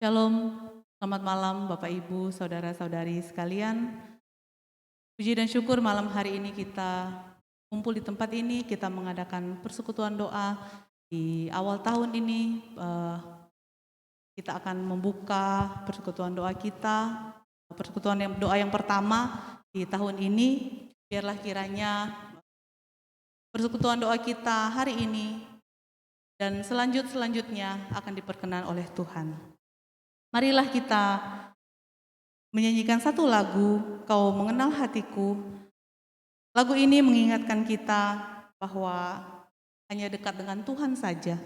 Shalom, selamat malam Bapak Ibu, Saudara-saudari sekalian. Puji dan syukur malam hari ini kita kumpul di tempat ini, kita mengadakan persekutuan doa. Di awal tahun ini kita akan membuka persekutuan doa kita, persekutuan doa yang pertama di tahun ini. Biarlah kiranya persekutuan doa kita hari ini dan selanjutnya akan diperkenan oleh Tuhan. Marilah kita menyanyikan satu lagu, Kau Mengenal Hatiku. Lagu ini mengingatkan kita bahwa hanya dekat dengan Tuhan saja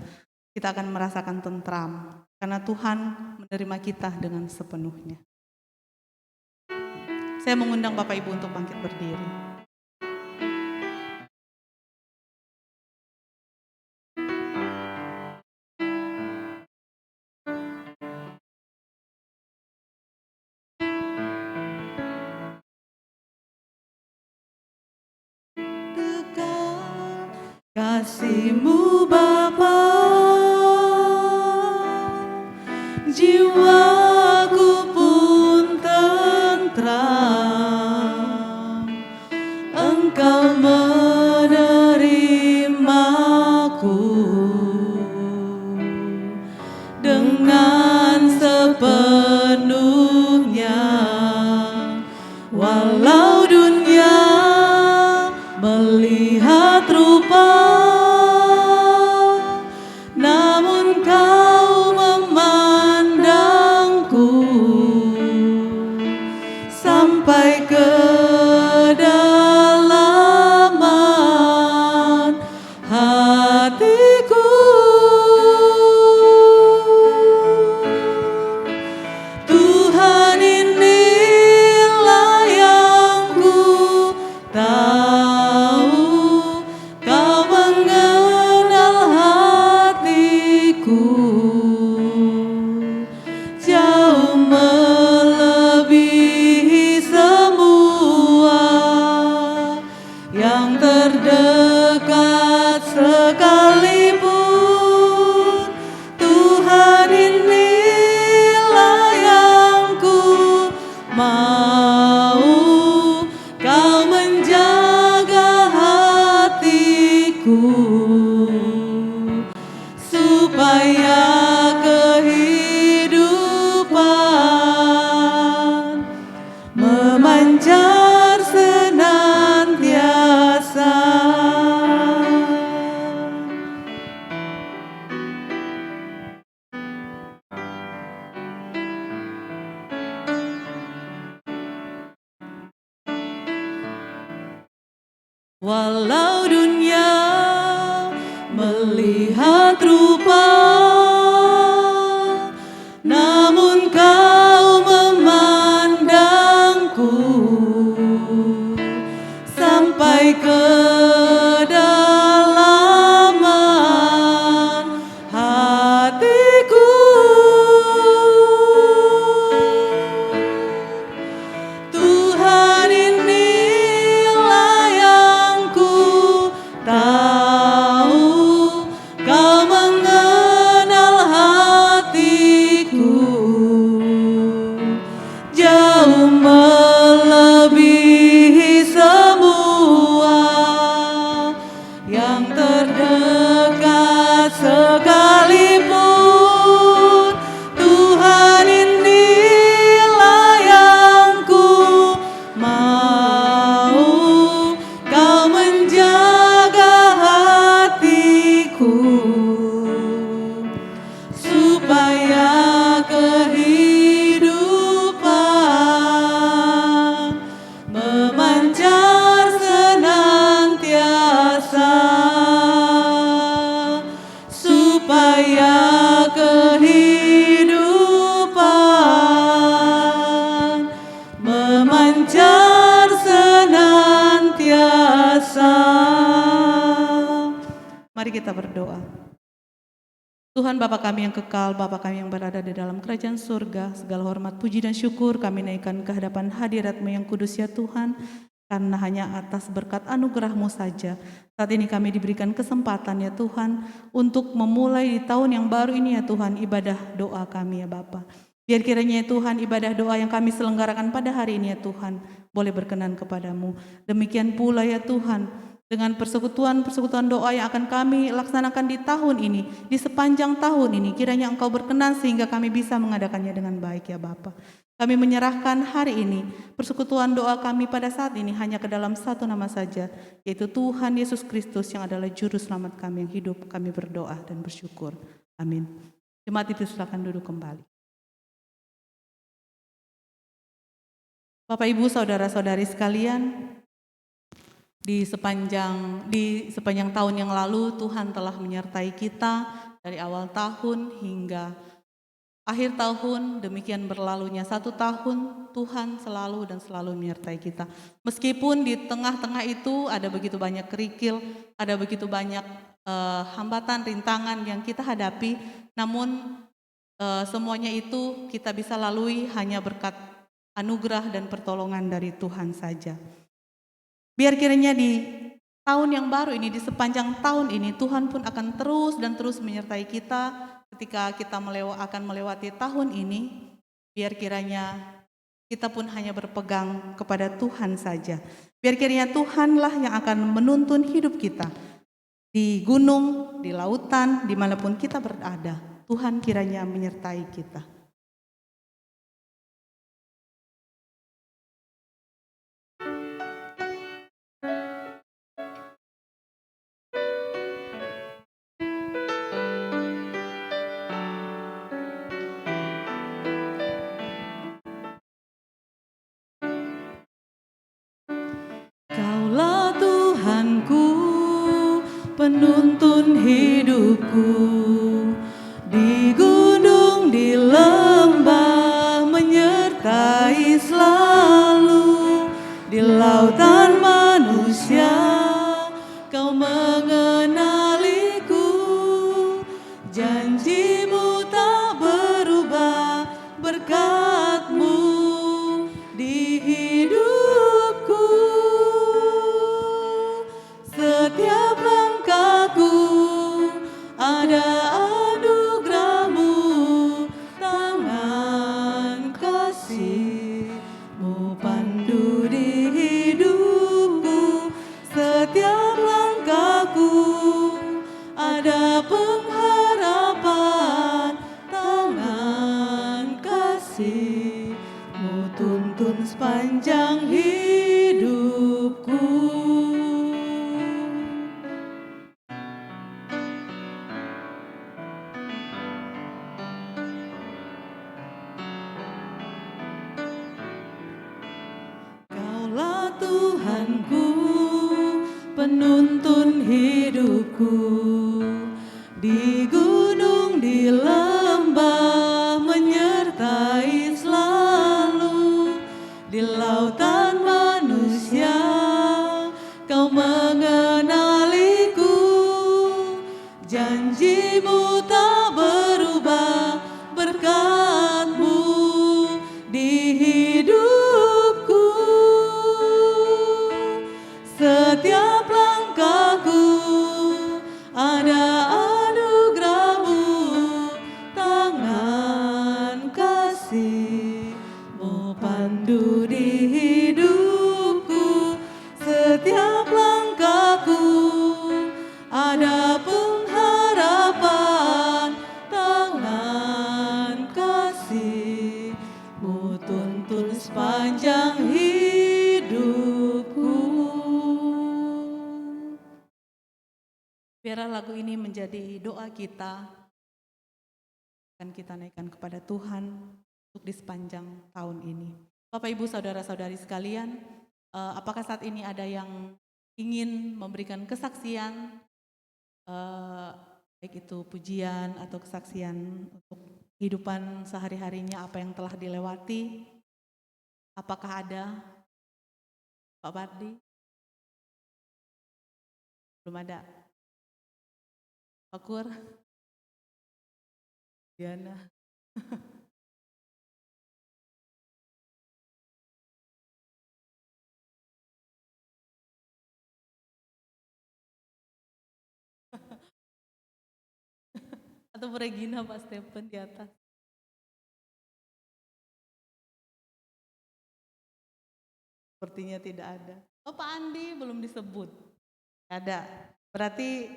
kita akan merasakan tentram, karena Tuhan menerima kita dengan sepenuhnya. Saya mengundang Bapak Ibu untuk bangkit berdiri. Kasih-Mu Bapa, jiwaku pun tentram. Engkau menerimaku dengan sepenuhnya, walau dunia melihat rupa, namun Kau memandangku sampai kedalaman hatiku. Tuhan, inilah yang ku tahu, Kau mengenal hatiku jauh melebihi semua yang terdekat sekalipun. Tuhan, inilah yang ku mau, Kau menjaga hatiku supaya kehidupan memancar senantiasa. Walau dunia melihat rupa, namun Kau memandangku sampai kedalaman hatiku. Tuhan, inilah yang ku tahu, Kau mengenal hatiku jauh melebihi semua yang terdekat sekalipun. Tuhan, inilah yang ku mau, Kau menjaga hatiku supaya kehidupan memancar senantiasa, supaya kehidupan memancar senantiasa. Mari kita berdoa. Tuhan Bapa kami yang kekal, Bapa kami yang berada di dalam kerajaan surga, segala hormat, puji dan syukur kami naikkan ke hadapan hadirat-Mu yang kudus ya Tuhan, karena hanya atas berkat anugerah-Mu saja saat ini kami diberikan kesempatan ya Tuhan untuk memulai di tahun yang baru ini ya Tuhan ibadah doa kami ya Bapa. Biar kiranya ya Tuhan ibadah doa yang kami selenggarakan pada hari ini ya Tuhan boleh berkenan kepadamu. Demikian pula ya Tuhan dengan persekutuan doa yang akan kami laksanakan di tahun ini, di sepanjang tahun ini, kiranya Engkau berkenan sehingga kami bisa mengadakannya dengan baik ya Bapa. Kami menyerahkan hari ini, persekutuan doa kami pada saat ini hanya ke dalam satu nama saja, yaitu Tuhan Yesus Kristus yang adalah Juru Selamat kami yang hidup. Kami berdoa dan bersyukur. Amin. Jemaat itu silakan duduk kembali. Bapak Ibu saudara-saudari sekalian, di sepanjang tahun yang lalu Tuhan telah menyertai kita dari awal tahun hingga akhir tahun. Demikian berlalunya 1 tahun, Tuhan selalu dan selalu menyertai kita. Meskipun di tengah-tengah itu ada begitu banyak kerikil, ada begitu banyak hambatan, rintangan yang kita hadapi, namun semuanya itu kita bisa lalui hanya berkat anugerah dan pertolongan dari Tuhan saja. Biar kiranya di tahun yang baru ini, di sepanjang tahun ini, Tuhan pun akan terus dan terus menyertai kita ketika kita akan melewati tahun ini. Biar kiranya kita pun hanya berpegang kepada Tuhan saja. Biar kiranya Tuhanlah yang akan menuntun hidup kita. Di gunung, di lautan, dimanapun kita berada, Tuhan kiranya menyertai kita. Kaulah Tuhanku, penuntun hidupku, di gunung, di lembah, menyertai selalu, di lautan manusia, Kau mengenaliku, janjimu tak berubah, berkat-Mu di hidupku. Setiap langkahku ada anugerah-Mu, tangan kasih-Mu pandu di hidupku. Setiap langkahku ada pengharapan, tangan kasih-Mu tuntun sepanjang hidupku. Kaulah Tuhanku, penuntun hidupku, di gunung, di lembah, menyertai selalu, di lautan manusia, Kau mengenaliku, janji-Mu tak berubah, berkat-Mu di hidupku. Setiap langkahku ada anugerah-Mu, tangan kasih-Mu pandu di hidupku. Setiap langkahku ada pengharapan, tangan kasih-Mu tuntun sepanjang hidupku. Biarlah lagu ini menjadi doa kita, akan kita naikkan kepada Tuhan untuk di sepanjang tahun ini. Bapak Ibu saudara-saudari sekalian, apakah saat ini ada yang ingin memberikan kesaksian, baik itu pujian atau kesaksian untuk kehidupan sehari-harinya, apa yang telah dilewati? Apakah ada? Pak Bardi? Belum ada. Pak Kur? Diana? Atau Bu Regina, Pak Stephen di atas? Sepertinya tidak ada. Oh, Pak Andi belum disebut. Ada. Berarti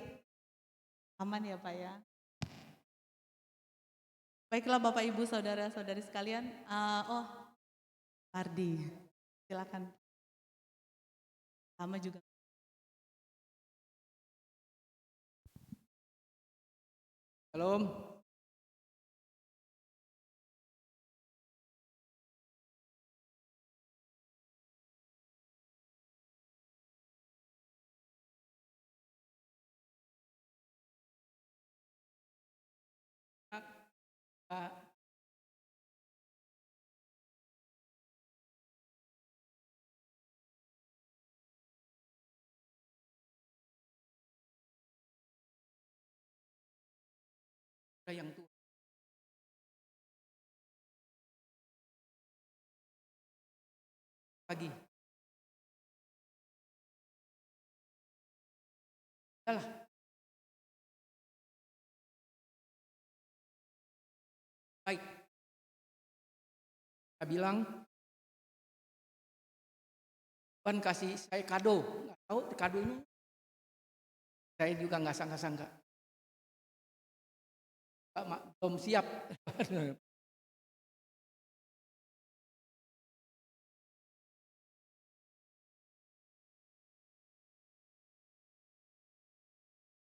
aman ya Pak ya. Baiklah Bapak Ibu saudara-saudari sekalian. Oh, Ardi, silakan. Sama juga. Shalom. Yang tua. Pagi. Yalah. Baik. Saya bilang Tuhan kasih saya kado. Nggak tahu kadonya. Saya juga nggak sangka-sangka. Belum siap.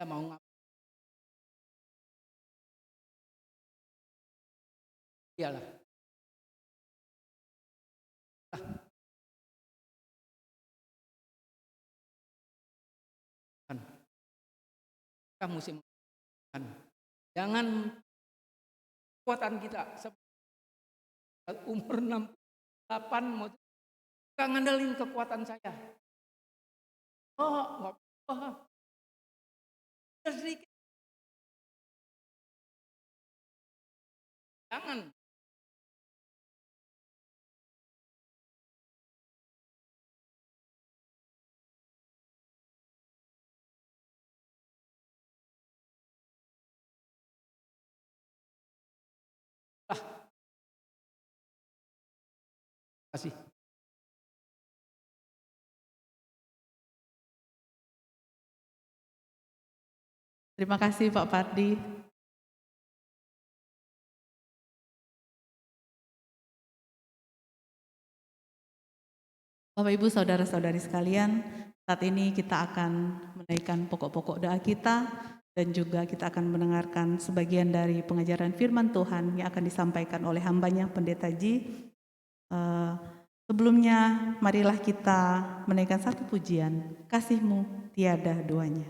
Saya mau ngapain? Iyalah. Kita mesti mengatakan, jangan kekuatan kita umur 68 mau kita ngandelin kekuatan saya. Oh, sedikit. Jangan. Terima kasih. Terima kasih Pak Pardi. Bapak Ibu saudara-saudari sekalian, saat ini kita akan menaikkan pokok-pokok doa kita dan juga kita akan mendengarkan sebagian dari pengajaran firman Tuhan yang akan disampaikan oleh hambanya Pendeta Ji. Sebelumnya marilah kita menaikkan satu pujian, kasih-Mu tiada duanya.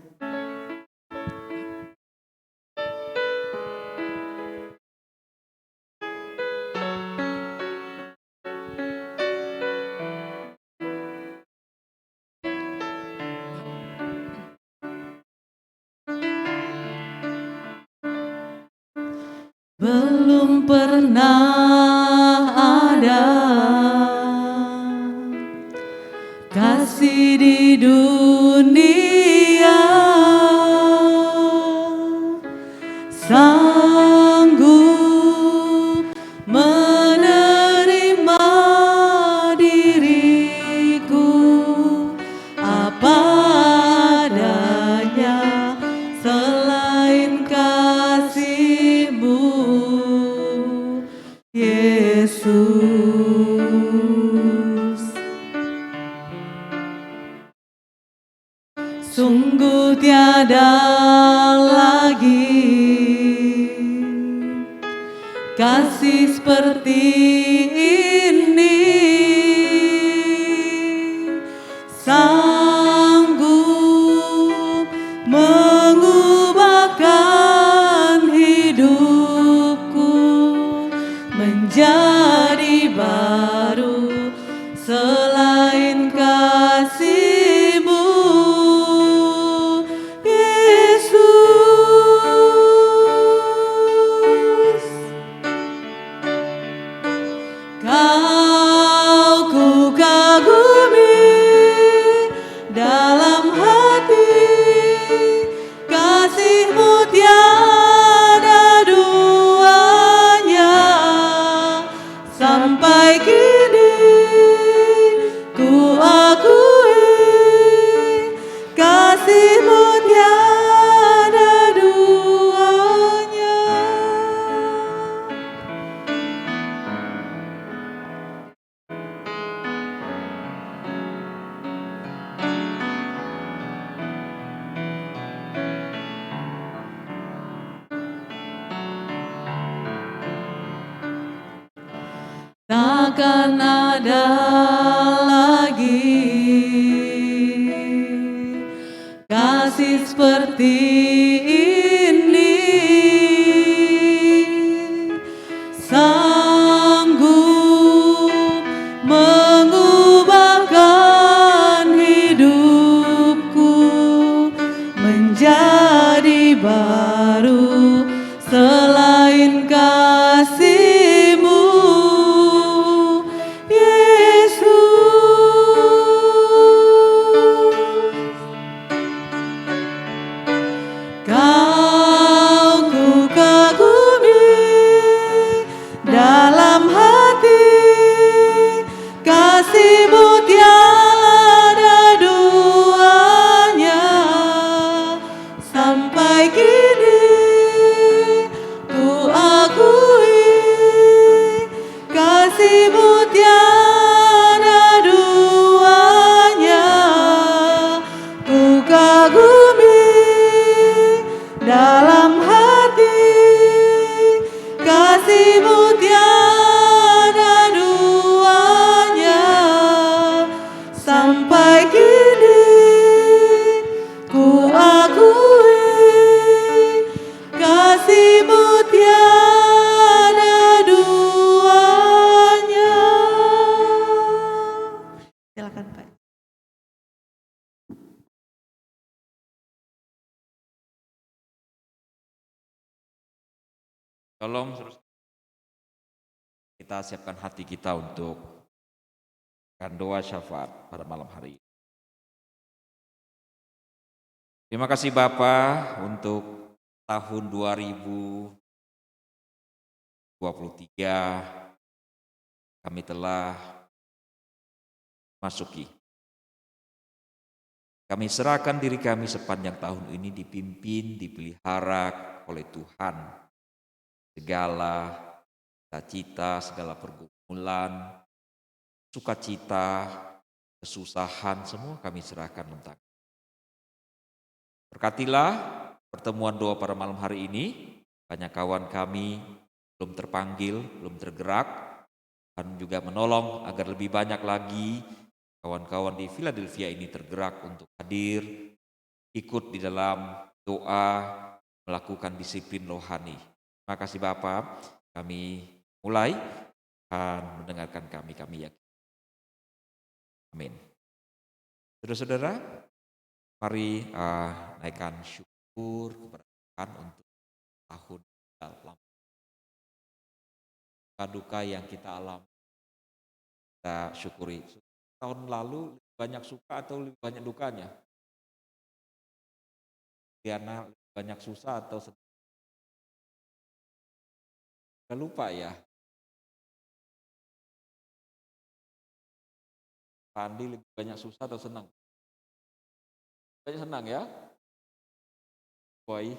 Belum pernah ada kasih di dunia sanggup menerima diriku apa adanya selain kasih-Mu, Yesus. Sungguh tiada lagi kasih seperti ini, sanggup mengubahkan hidupku menjadi baru selain kasih-Mu, Yesus. Kau ku kagumi dalam hati, kasih-Mu tiada duanya. Sampai kini ku akan ada lagi kasih seperti ini, sanggup mengubahkan hidupku menjadi baru selain kasih-Mu, Yesus. Kau ku kagumi dalam hati, kasih-Mu tiada duanya. Sampai kini ku akui, kasih-Mu tiada duanya. Ku kagumi dalam hati, kasih-Mu tiada duanya. Sampai kini ku akui, kasih-Mu tiada duanya. Silakan Pak. Tolong kita siapkan hati kita untuk doa syafaat pada malam hari ini. Terima kasih Bapa untuk tahun 2023 kami telah masuki. Kami serahkan diri kami sepanjang tahun ini dipimpin, dipelihara oleh Tuhan. Segala cita-cita, segala pergumulan, sukacita, kesusahan, semua kami serahkan tentang. Berkatilah pertemuan doa pada malam hari ini. Banyak kawan kami belum terpanggil, belum tergerak, dan juga menolong agar lebih banyak lagi kawan-kawan di Philadelphia ini tergerak untuk hadir, ikut di dalam doa, melakukan disiplin rohani. Terima kasih Bapak, kami mulai dan mendengarkan kami yakin. Amin. Saudara-saudara, mari naikkan syukur kepada Tuhan untuk tahun dalam duka yang kita alami. Kita syukuri. Tahun lalu lebih banyak suka atau lebih banyak dukanya? Karena lebih banyak susah atau senang? Gak lupa ya. Pak Andi lebih banyak susah atau senang? Banyak senang ya. Boy.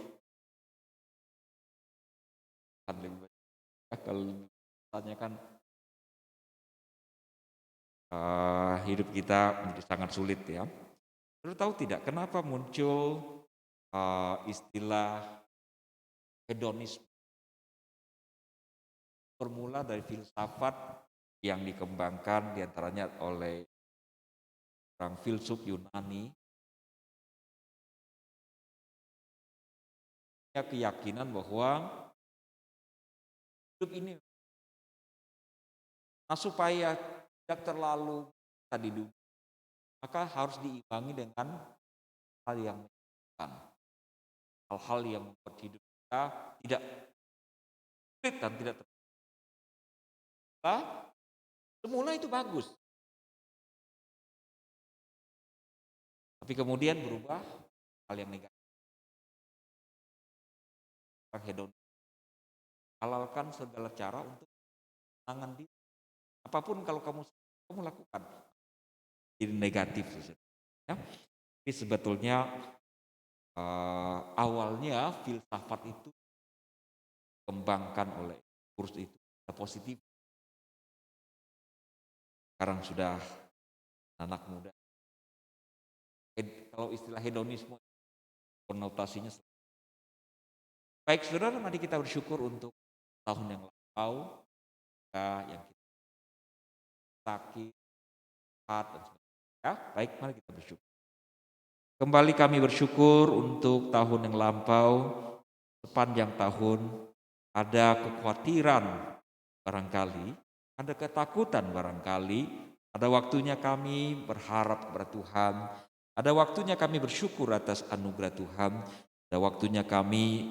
Lebih banyak. Kalau tanya kan hidup kita menjadi sangat sulit ya. Saudara tahu tidak kenapa muncul istilah hedonisme? Bermula dari filsafat yang dikembangkan diantaranya oleh orang filsuf Yunani. Keyakinan bahwa hidup ini supaya tidak terlalu tadi dulu, maka harus diimbangi dengan hal yang menyenangkan, hal-hal yang membuat hidup kita tidak sulit dan tidak semula itu bagus, tapi kemudian berubah hal yang negatif. Hedon, halalkan segala cara untuk menangan diri. Apapun kalau kamu lakukan, jadi negatif. Ya. Tapi sebetulnya awalnya filsafat itu dikembangkan oleh kurs itu positif. Sekarang sudah anak muda. Kalau istilah hedonisme konotasinya. Baik saudara, mari kita bersyukur untuk tahun yang lalu yang kita sakit, sehat, dan sebagainya. Ya, baik, mari kita bersyukur. Kembali kami bersyukur untuk tahun yang lampau, sepanjang tahun ada kekhawatiran barangkali, ada ketakutan barangkali, ada waktunya kami berharap kepada Tuhan, ada waktunya kami bersyukur atas anugerah Tuhan, ada waktunya kami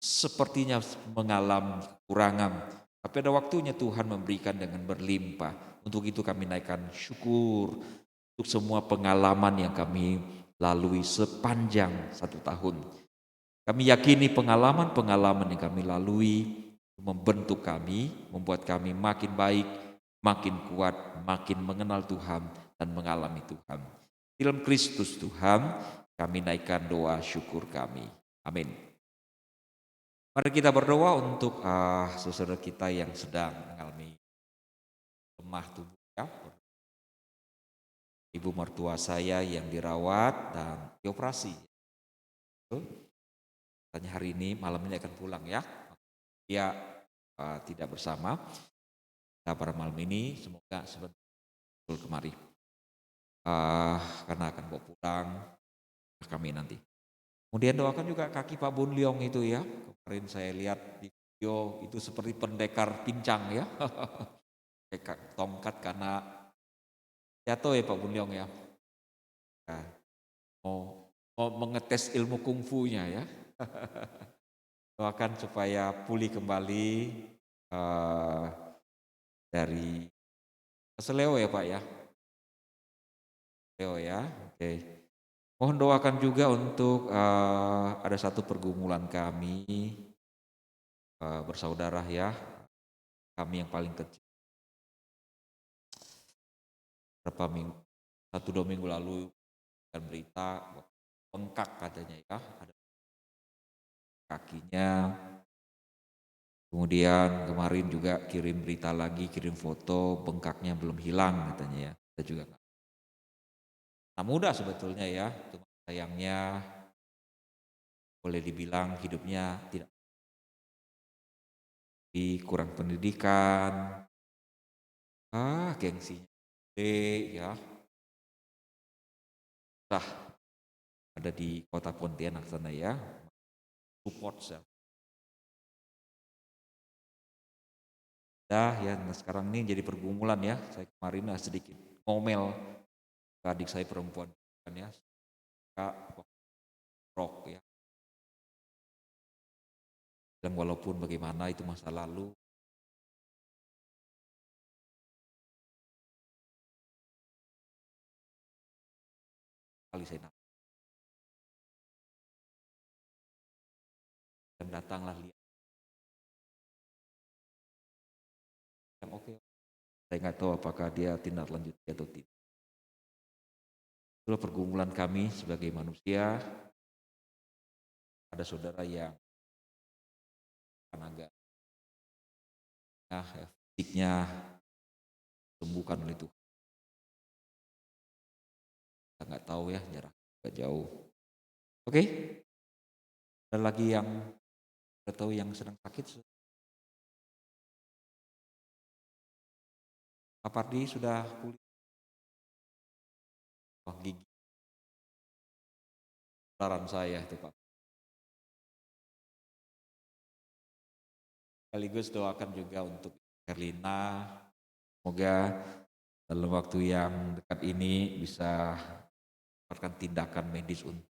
sepertinya mengalami kekurangan, tapi ada waktunya Tuhan memberikan dengan berlimpah. Untuk itu kami naikkan syukur untuk semua pengalaman yang kami lalui sepanjang satu tahun. Kami yakini pengalaman-pengalaman yang kami lalui membentuk kami, membuat kami makin baik, makin kuat, makin mengenal Tuhan dan mengalami Tuhan. Dalam Kristus Tuhan, kami naikkan doa syukur kami. Amin. Mari kita berdoa untuk saudara kita yang sedang mengalami lemah tubuh. Ya. Ibu mertua saya yang dirawat dan dioperasi. Tanya hari ini, malam ini akan pulang ya. Dia tidak bersama. Kita pada malam ini semoga sebentar kemari. Karena akan bawa pulang kami nanti. Kemudian doakan juga kaki Pak Bun Leong itu ya. Kemarin saya lihat di video itu seperti pendekar pincang ya. Kayak tongkat karena jatuh ya Pak Bun Leong ya. Nah, mau mengetes ilmu kungfunya ya. Doakan supaya pulih kembali dari keseleo ya Pak ya. Keseleo ya, oke. Mohon doakan juga untuk ada satu pergumulan kami bersaudara ya, kami yang paling kecil. Berapa minggu, 1-2 minggu lalu kan berita bengkak katanya ya, ada kakinya. Kemudian kemarin juga kirim berita lagi, kirim foto bengkaknya belum hilang katanya ya. Kita juga nah mudah sebetulnya ya, cuma sayangnya boleh dibilang hidupnya tidak kurang pendidikan, gengsinya gede ya. Ada di kota Pontianak sana ya, support saya. Ya, nah sekarang ini jadi pergumulan ya. Saya kemarin sedikit ngomel ke adik saya perempuan kan ya, rock ya. Dan walaupun bagaimana itu masa lalu, kali saya dan datanglah lihat yang oke. Saya nggak tahu apakah dia tindak lanjut atau tidak. Itulah pergumulan kami sebagai manusia. Ada saudara yang agak fisiknya sembuhkan oleh Tuhan. Kita nggak tahu ya, jarak agak jauh. Oke. Ada lagi yang nggak tahu yang sedang sakit. Pak Pardi sudah pulih. Gigi. Saran saya itu Pak. Sekaligus doakan juga untuk Herlina. Semoga dalam waktu yang dekat ini bisa mendapatkan tindakan medis untuk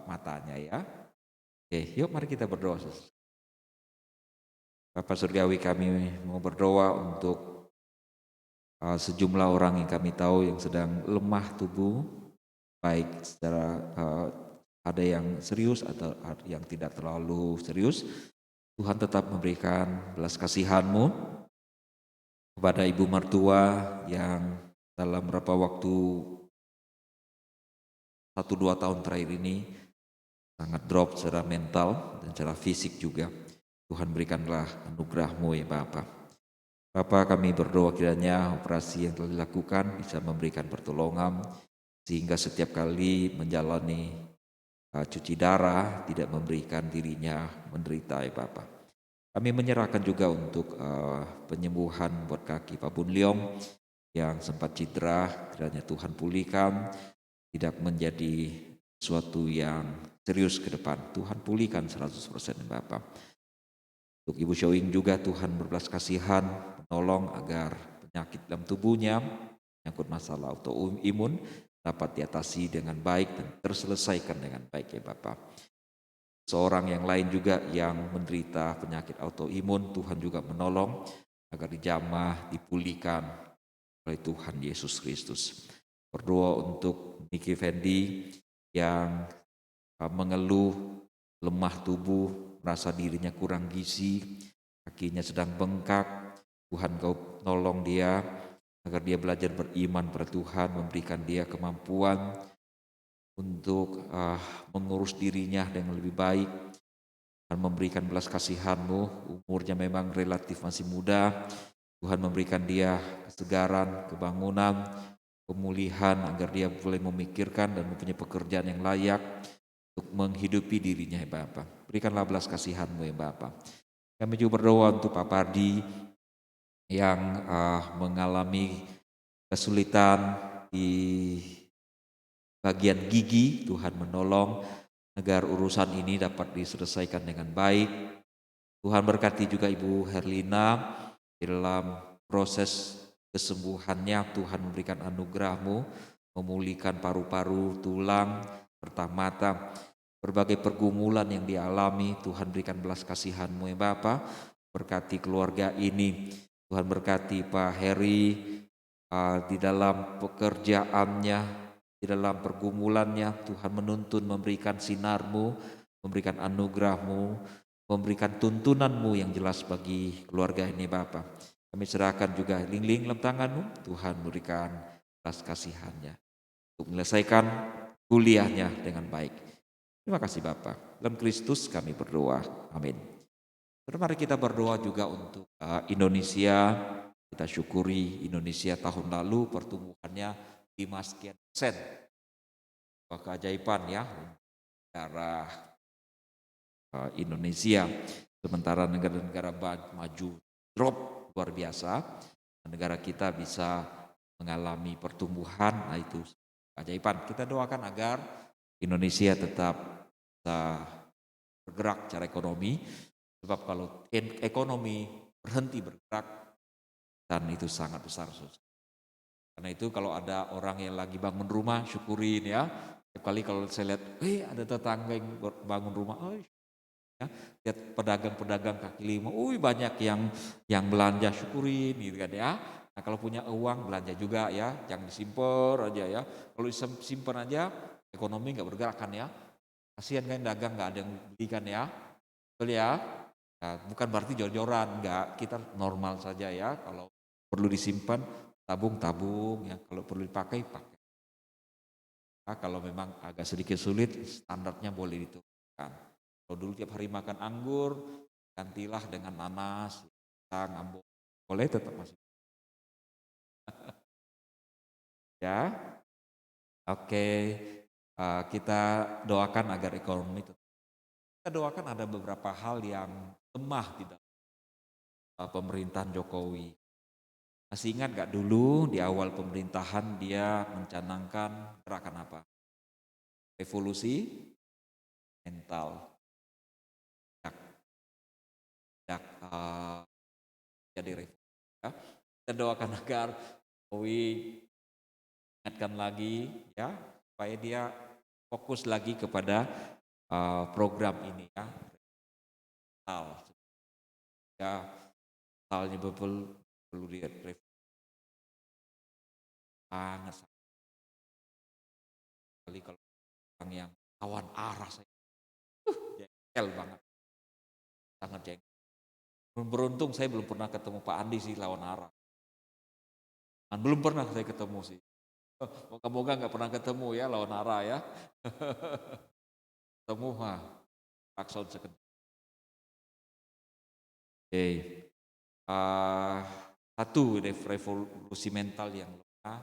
matanya ya. Oke, yuk mari kita berdoa. Bapa Surgawi, kami mau berdoa untuk sejumlah orang yang kami tahu yang sedang lemah tubuh, baik secara ada yang serius atau yang tidak terlalu serius. Tuhan tetap memberikan belas kasihan-Mu kepada ibu mertua yang dalam beberapa waktu 1-2 tahun terakhir ini sangat drop secara mental dan secara fisik juga. Tuhan berikanlah anugerah-Mu ya Bapa. Bapa, kami berdoa kiranya operasi yang telah dilakukan bisa memberikan pertolongan sehingga setiap kali menjalani cuci darah tidak memberikan dirinya menderita ya Bapa. Kami menyerahkan juga untuk penyembuhan buat kaki Pak Bun Leong yang sempat cedera, kiranya Tuhan pulihkan, tidak menjadi sesuatu yang serius ke depan. Tuhan pulihkan 100% Bapak. Untuk Ibu Showing juga Tuhan berbelas kasihan, menolong agar penyakit dalam tubuhnya, menyangkut masalah autoimun, dapat diatasi dengan baik dan terselesaikan dengan baik ya Bapak. Seorang yang lain juga yang menderita penyakit autoimun, Tuhan juga menolong agar dijamah, dipulihkan oleh Tuhan Yesus Kristus. Berdoa untuk Niki Fendi yang mengeluh lemah tubuh, merasa dirinya kurang gizi, kakinya sedang bengkak. Tuhan Kau nolong dia agar dia belajar beriman pada Tuhan, memberikan dia kemampuan untuk mengurus dirinya dengan lebih baik dan memberikan belas kasihan-Mu. Umurnya memang relatif masih muda, Tuhan memberikan dia kesegaran, kebangunan, pemulihan agar dia boleh memikirkan dan mempunyai pekerjaan yang layak untuk menghidupi dirinya ya Bapa. Berikanlah belas kasihan-Mu ya Bapa. Kami juga berdoa untuk Pak Pardi yang mengalami kesulitan di bagian gigi. Tuhan menolong agar urusan ini dapat diselesaikan dengan baik. Tuhan berkati juga Ibu Herlina di dalam proses kesembuhannya. Tuhan memberikan anugerah-Mu, memulihkan paru-paru, tulang, serta mata. Berbagai pergumulan yang dialami, Tuhan berikan belas kasihan-Mu ya Bapa. Berkati keluarga ini. Tuhan berkati Pak Heri di dalam pekerjaannya, di dalam pergumulannya. Tuhan menuntun, memberikan sinar-Mu, memberikan anugerah-Mu, memberikan tuntunan-Mu yang jelas bagi keluarga ini Bapa. Kami serahkan juga Ling-Ling dalam tangan-Mu. Tuhan berikan belas kasihannya untuk menyelesaikan kuliahnya dengan baik. Terima kasih Bapa. Dalam Kristus kami berdoa. Amin. Mari kita berdoa juga untuk Indonesia. Kita syukuri Indonesia tahun lalu pertumbuhannya 5 sekian persen. Keajaiban ya negara Indonesia. Sementara negara-negara maju drop luar biasa. Negara kita bisa mengalami pertumbuhan. Nah itu keajaiban. Kita doakan agar Indonesia tetap bisa bergerak secara ekonomi. Sebab kalau ekonomi berhenti bergerak, dan itu sangat besar. Karena itu kalau ada orang yang lagi bangun rumah, syukurin ya. Setiap kali kalau saya lihat, ada tetangga yang bangun rumah, ya, lihat pedagang-pedagang kaki lima, banyak yang belanja, syukurin gitu kan ya. Nah kalau punya uang belanja juga ya, jangan disimpan aja ya. Kalau simpan aja, ekonomi nggak bergerak kan ya. Kasihan kan dagang nggak ada yang beli kan ya, betul ya. Nah, bukan berarti jor-joran, enggak, kita normal saja ya. Kalau perlu disimpan, tabung ya. Kalau perlu dipakai, pakai. Nah, kalau memang agak sedikit sulit, standarnya boleh diturunkan. Kalau dulu tiap hari makan anggur, gantilah dengan nanas, ngambung. Boleh tetap masih. Ya, oke. Kita doakan agar ekonomi tetap. Kita doakan ada beberapa hal yang lemah di dalam pemerintahan Jokowi. Masih ingat gak dulu di awal pemerintahan dia mencanangkan gerakan apa? Revolusi mental. Jadi revolusi. Ya. Kita doakan agar Jokowi ingatkan lagi ya supaya dia fokus lagi kepada program ini ya. Mental. Ya, mentalnya perlu lihat sangat sekali kalau orang yang kawan arah saya jengkel banget, sangat jengkel. Beruntung saya belum pernah ketemu Pak Andi sih lawan arah. Belum pernah saya ketemu sih. Moga-moga nggak pernah ketemu ya lawan arah ya. Ketemu klakson sekedar. Oke. Satu revolusi mental yang lemah,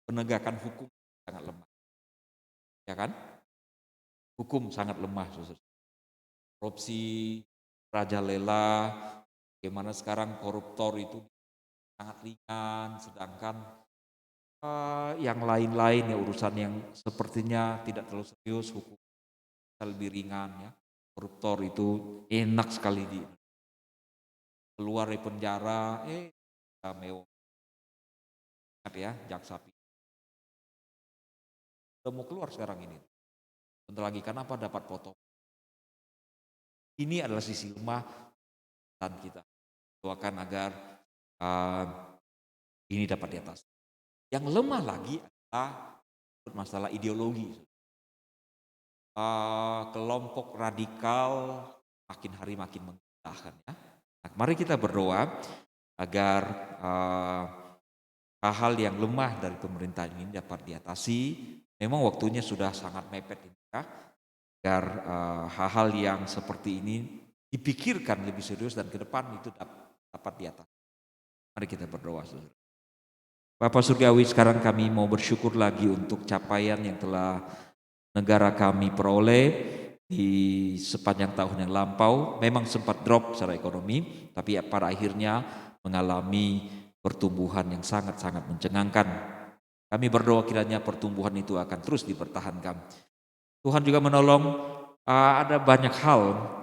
penegakan hukum sangat lemah, ya kan? Hukum sangat lemah, korupsi merajalela, bagaimana sekarang koruptor itu sangat ringan, sedangkan yang lain-lain ya urusan yang sepertinya tidak terlalu serius, hukum bisa lebih ringan ya. Koruptor itu enak sekali di keluar dari penjara, bisa mewah. Ingat ya, jaksa udah mau keluar sekarang ini. Bentar lagi kenapa dapat potong? Ini adalah sisi lemah dan kita doakan agar ini dapat di atas. Yang lemah lagi adalah masalah ideologi. Kelompok radikal makin hari makin menggerakkan ya. Nah, mari kita berdoa agar hal-hal yang lemah dari pemerintahan ini dapat diatasi. Memang waktunya sudah sangat mepet ini ya, agar hal-hal yang seperti ini dipikirkan lebih serius dan ke depan itu dapat diatasi. Mari kita berdoa, saudara. Bapak Surgawi, sekarang kami mau bersyukur lagi untuk capaian yang telah negara kami peroleh di sepanjang tahun yang lampau. Memang sempat drop secara ekonomi, tapi pada akhirnya mengalami pertumbuhan yang sangat-sangat mencengangkan. Kami berdoa kiranya pertumbuhan itu akan terus dipertahankan. Tuhan juga menolong, ada banyak hal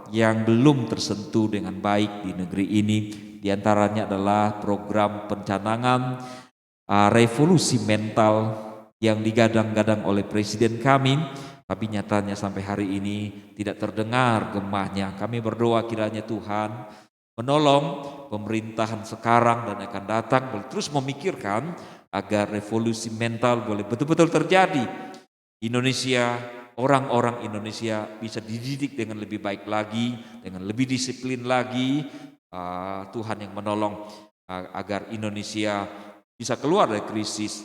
yang belum tersentuh dengan baik di negeri ini. Di antaranya adalah program pencanangan revolusi mental yang digadang-gadang oleh Presiden kami, tapi nyatanya sampai hari ini tidak terdengar gemahnya. Kami berdoa kiranya Tuhan menolong pemerintahan sekarang dan akan datang boleh terus memikirkan agar revolusi mental boleh betul-betul terjadi. Indonesia, orang-orang Indonesia bisa dididik dengan lebih baik lagi, dengan lebih disiplin lagi. Tuhan yang menolong agar Indonesia bisa keluar dari krisis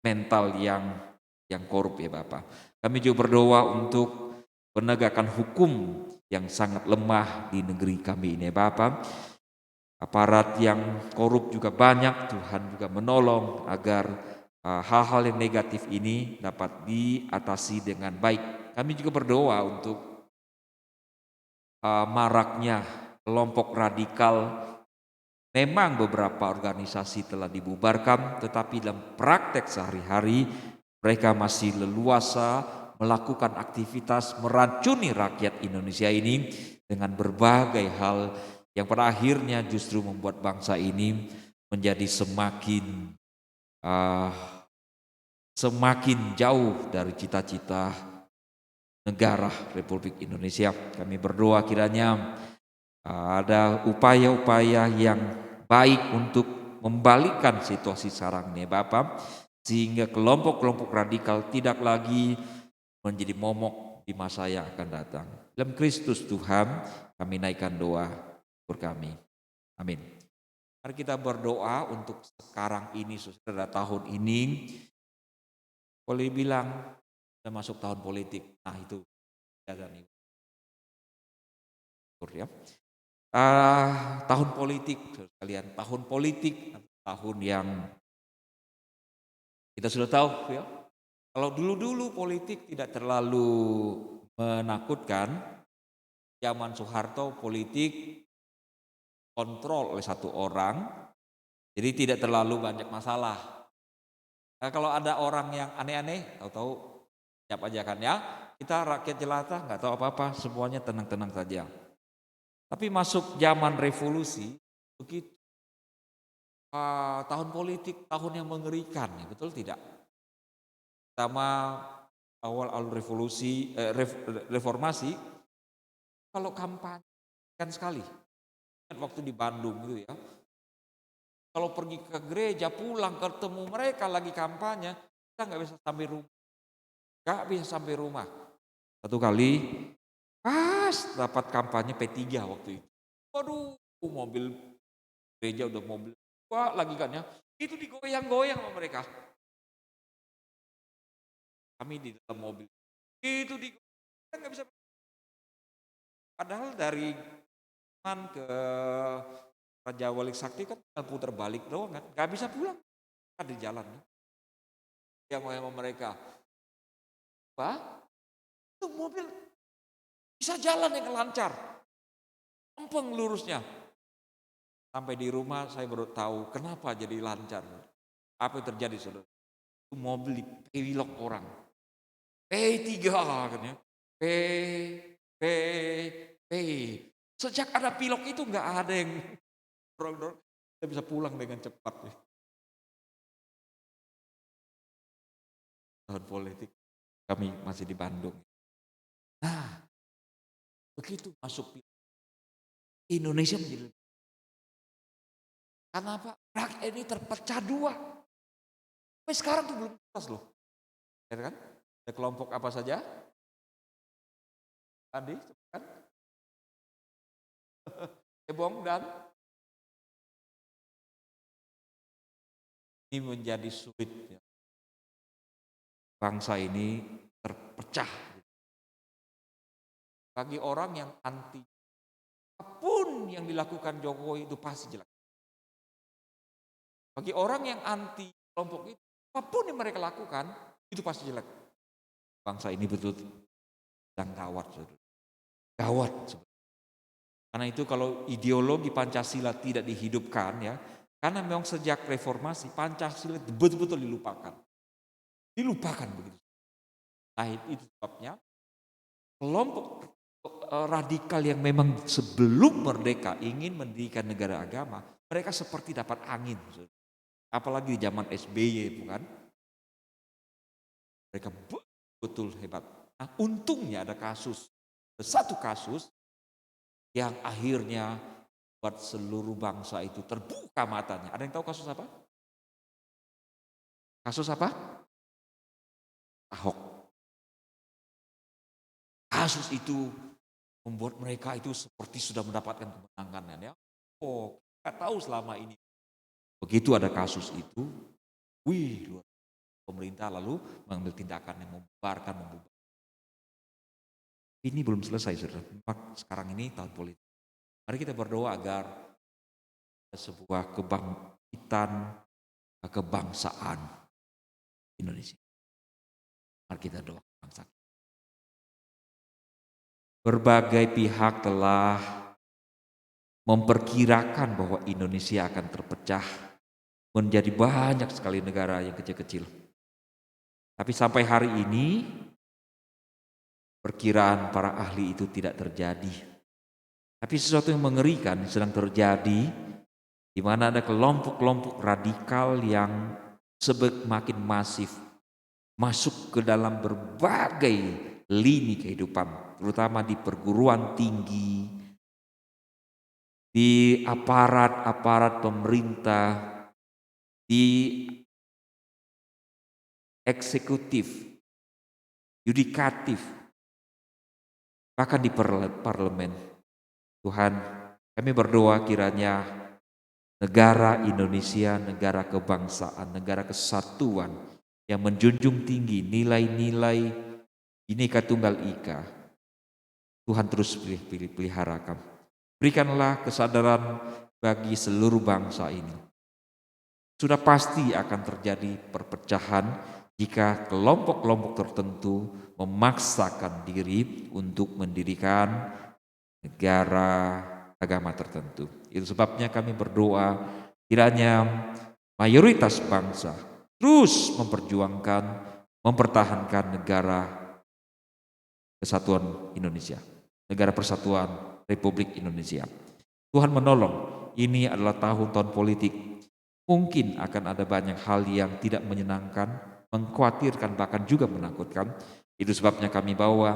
mental yang korup ya Bapak. Kami juga berdoa untuk penegakan hukum yang sangat lemah di negeri kami ini ya Bapak. Aparat yang korup juga banyak, Tuhan juga menolong agar hal-hal yang negatif ini dapat diatasi dengan baik. Kami juga berdoa untuk maraknya kelompok radikal. Memang beberapa organisasi telah dibubarkan, tetapi dalam praktek sehari-hari mereka masih leluasa melakukan aktivitas meracuni rakyat Indonesia ini dengan berbagai hal yang pada akhirnya justru membuat bangsa ini menjadi semakin jauh dari cita-cita negara Republik Indonesia. Kami berdoa kiranya ada upaya-upaya yang baik untuk membalikkan situasi sekarang ini Bapak, sehingga kelompok-kelompok radikal tidak lagi menjadi momok di masa yang akan datang. Dalam Kristus Tuhan kami naikkan doa untuk kami. Amin. Mari kita berdoa untuk sekarang ini, saudara, tahun ini boleh bilang kita masuk tahun politik. Nah itu ya. Tahun politik, kalian tahun politik, tahun yang kita sudah tahu ya. Kalau dulu-dulu politik tidak terlalu menakutkan, zaman Soeharto politik kontrol oleh satu orang, jadi tidak terlalu banyak masalah. Nah, kalau ada orang yang aneh-aneh, tahu-tahu siap aja kan ya. Kita rakyat jelata nggak tahu apa-apa, semuanya tenang-tenang saja. Tapi masuk zaman revolusi, begitu tahun politik, tahun yang mengerikan, ya, betul tidak? Pertama awal revolusi, reformasi, kalau kampanye kan sekali. Waktu di Bandung gitu ya, kalau pergi ke gereja pulang ketemu mereka lagi kampanye, kita nggak bisa sampai rumah. Satu kali pas dapat kampanye P3 waktu itu. Waduh, mobil gereja udah mobil wah lagi kan ya, itu digoyang-goyang sama mereka. Kami di dalam mobil itu kita nggak bisa. Padahal dari ke Raja Wali Sakti kan putar balik doang kan, nggak bisa pulang kan di jalan. Yang mau mereka, itu mobil Bisa jalan dengan lancar. Lempeng lurusnya. Sampai di rumah saya baru tahu kenapa jadi lancar. Apa yang terjadi, saudara? Itu mobil dipelok orang. P3 kan ya. P, P, P. Sejak ada pilok itu nggak ada yang dorong-dorong. Kita bisa pulang dengan cepat. Ya. Tahun politik. Kami masih di Bandung. Nah, begitu masuk Indonesia menjadi. Karena apa? Rakyat ini terpecah dua. Sampai sekarang tuh belum jelas loh. Ya kan? Ada kelompok apa saja? Tadi, kan? Ebong dan ini menjadi sulit. Ya. Bangsa ini terpecah. Bagi orang yang anti, apapun yang dilakukan Jokowi itu pasti jelek. Bagi orang yang anti kelompok itu, apapun yang mereka lakukan itu pasti jelek. Bangsa ini betul sedang gawat, saudara. Gawat. Karena itu kalau ideologi Pancasila tidak dihidupkan ya, karena memang sejak reformasi Pancasila betul-betul dilupakan. Dilupakan begitu. Nah itu sebabnya kelompok radikal yang memang sebelum merdeka ingin mendirikan negara agama, mereka seperti dapat angin. Apalagi di zaman SBY, bukan? Mereka betul hebat. Nah, untungnya ada satu kasus yang akhirnya buat seluruh bangsa itu terbuka matanya. Ada yang tahu kasus apa? Kasus apa? Ahok. Kasus itu membuat mereka itu seperti sudah mendapatkan kemenangan ya. Oh, kita tahu selama ini. Begitu ada kasus itu, luar pemerintah lalu mengambil tindakan yang membubarkan. Ini belum selesai, saudara. Sekarang ini tahun politik. Mari kita berdoa agar sebuah kebangkitan kebangsaan Indonesia. Mari kita doa bangsa. Berbagai pihak telah memperkirakan bahwa Indonesia akan terpecah menjadi banyak sekali negara yang kecil-kecil. Tapi sampai hari ini perkiraan para ahli itu tidak terjadi. Tapi sesuatu yang mengerikan sedang terjadi di mana ada kelompok-kelompok radikal yang semakin masif masuk ke dalam berbagai lini kehidupan, terutama di perguruan tinggi, di aparat-aparat pemerintah, di eksekutif, yudikatif, bahkan di parlemen. Tuhan, kami berdoa kiranya negara Indonesia, negara kebangsaan, negara kesatuan yang menjunjung tinggi nilai-nilai Bhinneka Tunggal Ika, Tuhan terus peliharakan. Berikanlah kesadaran bagi seluruh bangsa ini. Sudah pasti akan terjadi perpecahan jika kelompok-kelompok tertentu memaksakan diri untuk mendirikan negara agama tertentu. Itu sebabnya kami berdoa kiranya mayoritas bangsa terus memperjuangkan, mempertahankan negara kesatuan Indonesia, negara persatuan Republik Indonesia. Tuhan menolong, ini adalah tahun-tahun politik. Mungkin akan ada banyak hal yang tidak menyenangkan, mengkhawatirkan, bahkan juga menakutkan. Itu sebabnya kami bawa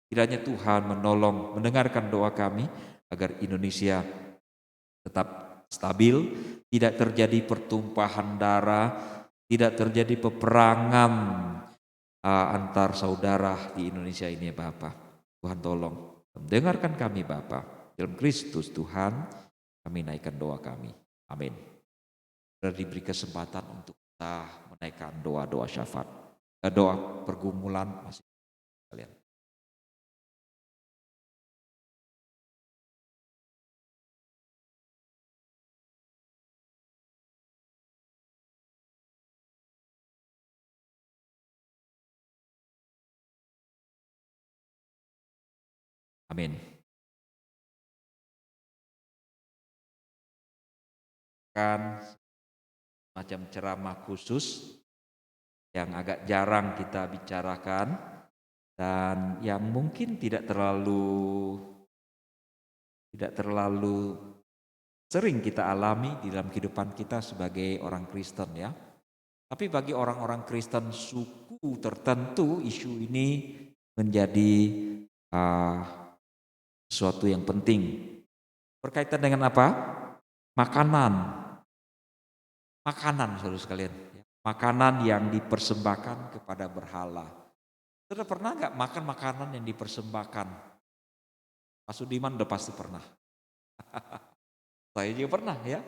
kiranya Tuhan menolong, mendengarkan doa kami agar Indonesia tetap stabil, tidak terjadi pertumpahan darah, tidak terjadi peperangan antar saudara di Indonesia ini ya Bapak. Tuhan tolong, dengarkan kami Bapak. Dalam Kristus Tuhan, kami naikkan doa kami. Amin. Sudah diberi kesempatan untuk kita menaikkan doa-doa syafaat, doa pergumulan masih kalian. Amin. Kan macam ceramah khusus yang agak jarang kita bicarakan dan yang mungkin tidak terlalu sering kita alami di dalam kehidupan kita sebagai orang Kristen ya. Tapi bagi orang-orang Kristen suku tertentu isu ini menjadi sesuatu yang penting. Berkaitan dengan apa? Makanan saudara sekalian. Makanan yang dipersembahkan kepada berhala. Saudara pernah nggak makan makanan yang dipersembahkan? Pak Sudiman udah pasti pernah. Saya juga pernah ya.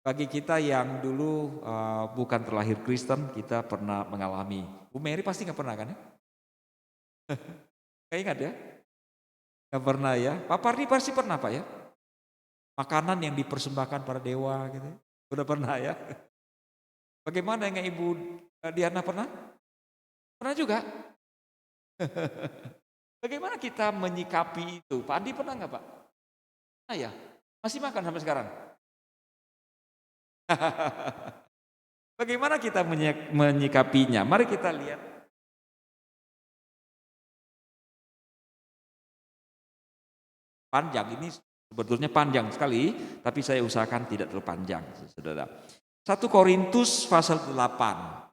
Bagi kita yang dulu bukan terlahir Kristen, kita pernah mengalami. Bu Mary pasti nggak pernah kan ya? Nggak ingat ya? Nggak pernah ya. Pak Pardi pasti pernah Pak ya? Makanan yang dipersembahkan pada dewa gitu. Udah pernah ya? Bagaimana dengan Ibu Diana pernah? Pernah juga? Bagaimana kita menyikapi itu? Pak Andi pernah nggak Pak? Nah ya, masih makan sampai sekarang? Bagaimana kita menyikapinya? Mari kita lihat. Panjang, ini sebetulnya panjang sekali, tapi saya usahakan tidak terlalu panjang, saudara. 1 Korintus pasal 8.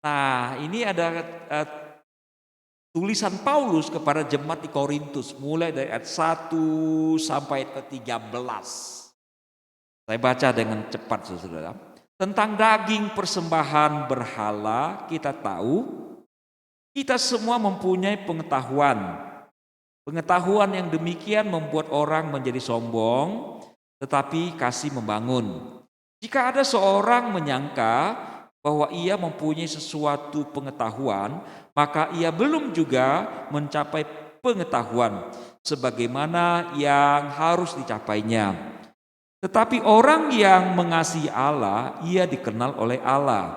Nah, ini ada tulisan Paulus kepada jemaat di Korintus, mulai dari ayat 1 sampai ayat ke-13. Saya baca dengan cepat, saudara. Tentang daging persembahan berhala, kita tahu, kita semua mempunyai pengetahuan. Pengetahuan yang demikian membuat orang menjadi sombong, tetapi kasih membangun. Jika ada seorang menyangka bahwa ia mempunyai sesuatu pengetahuan, maka ia belum juga mencapai pengetahuan sebagaimana yang harus dicapainya. Tetapi orang yang mengasihi Allah, ia dikenal oleh Allah.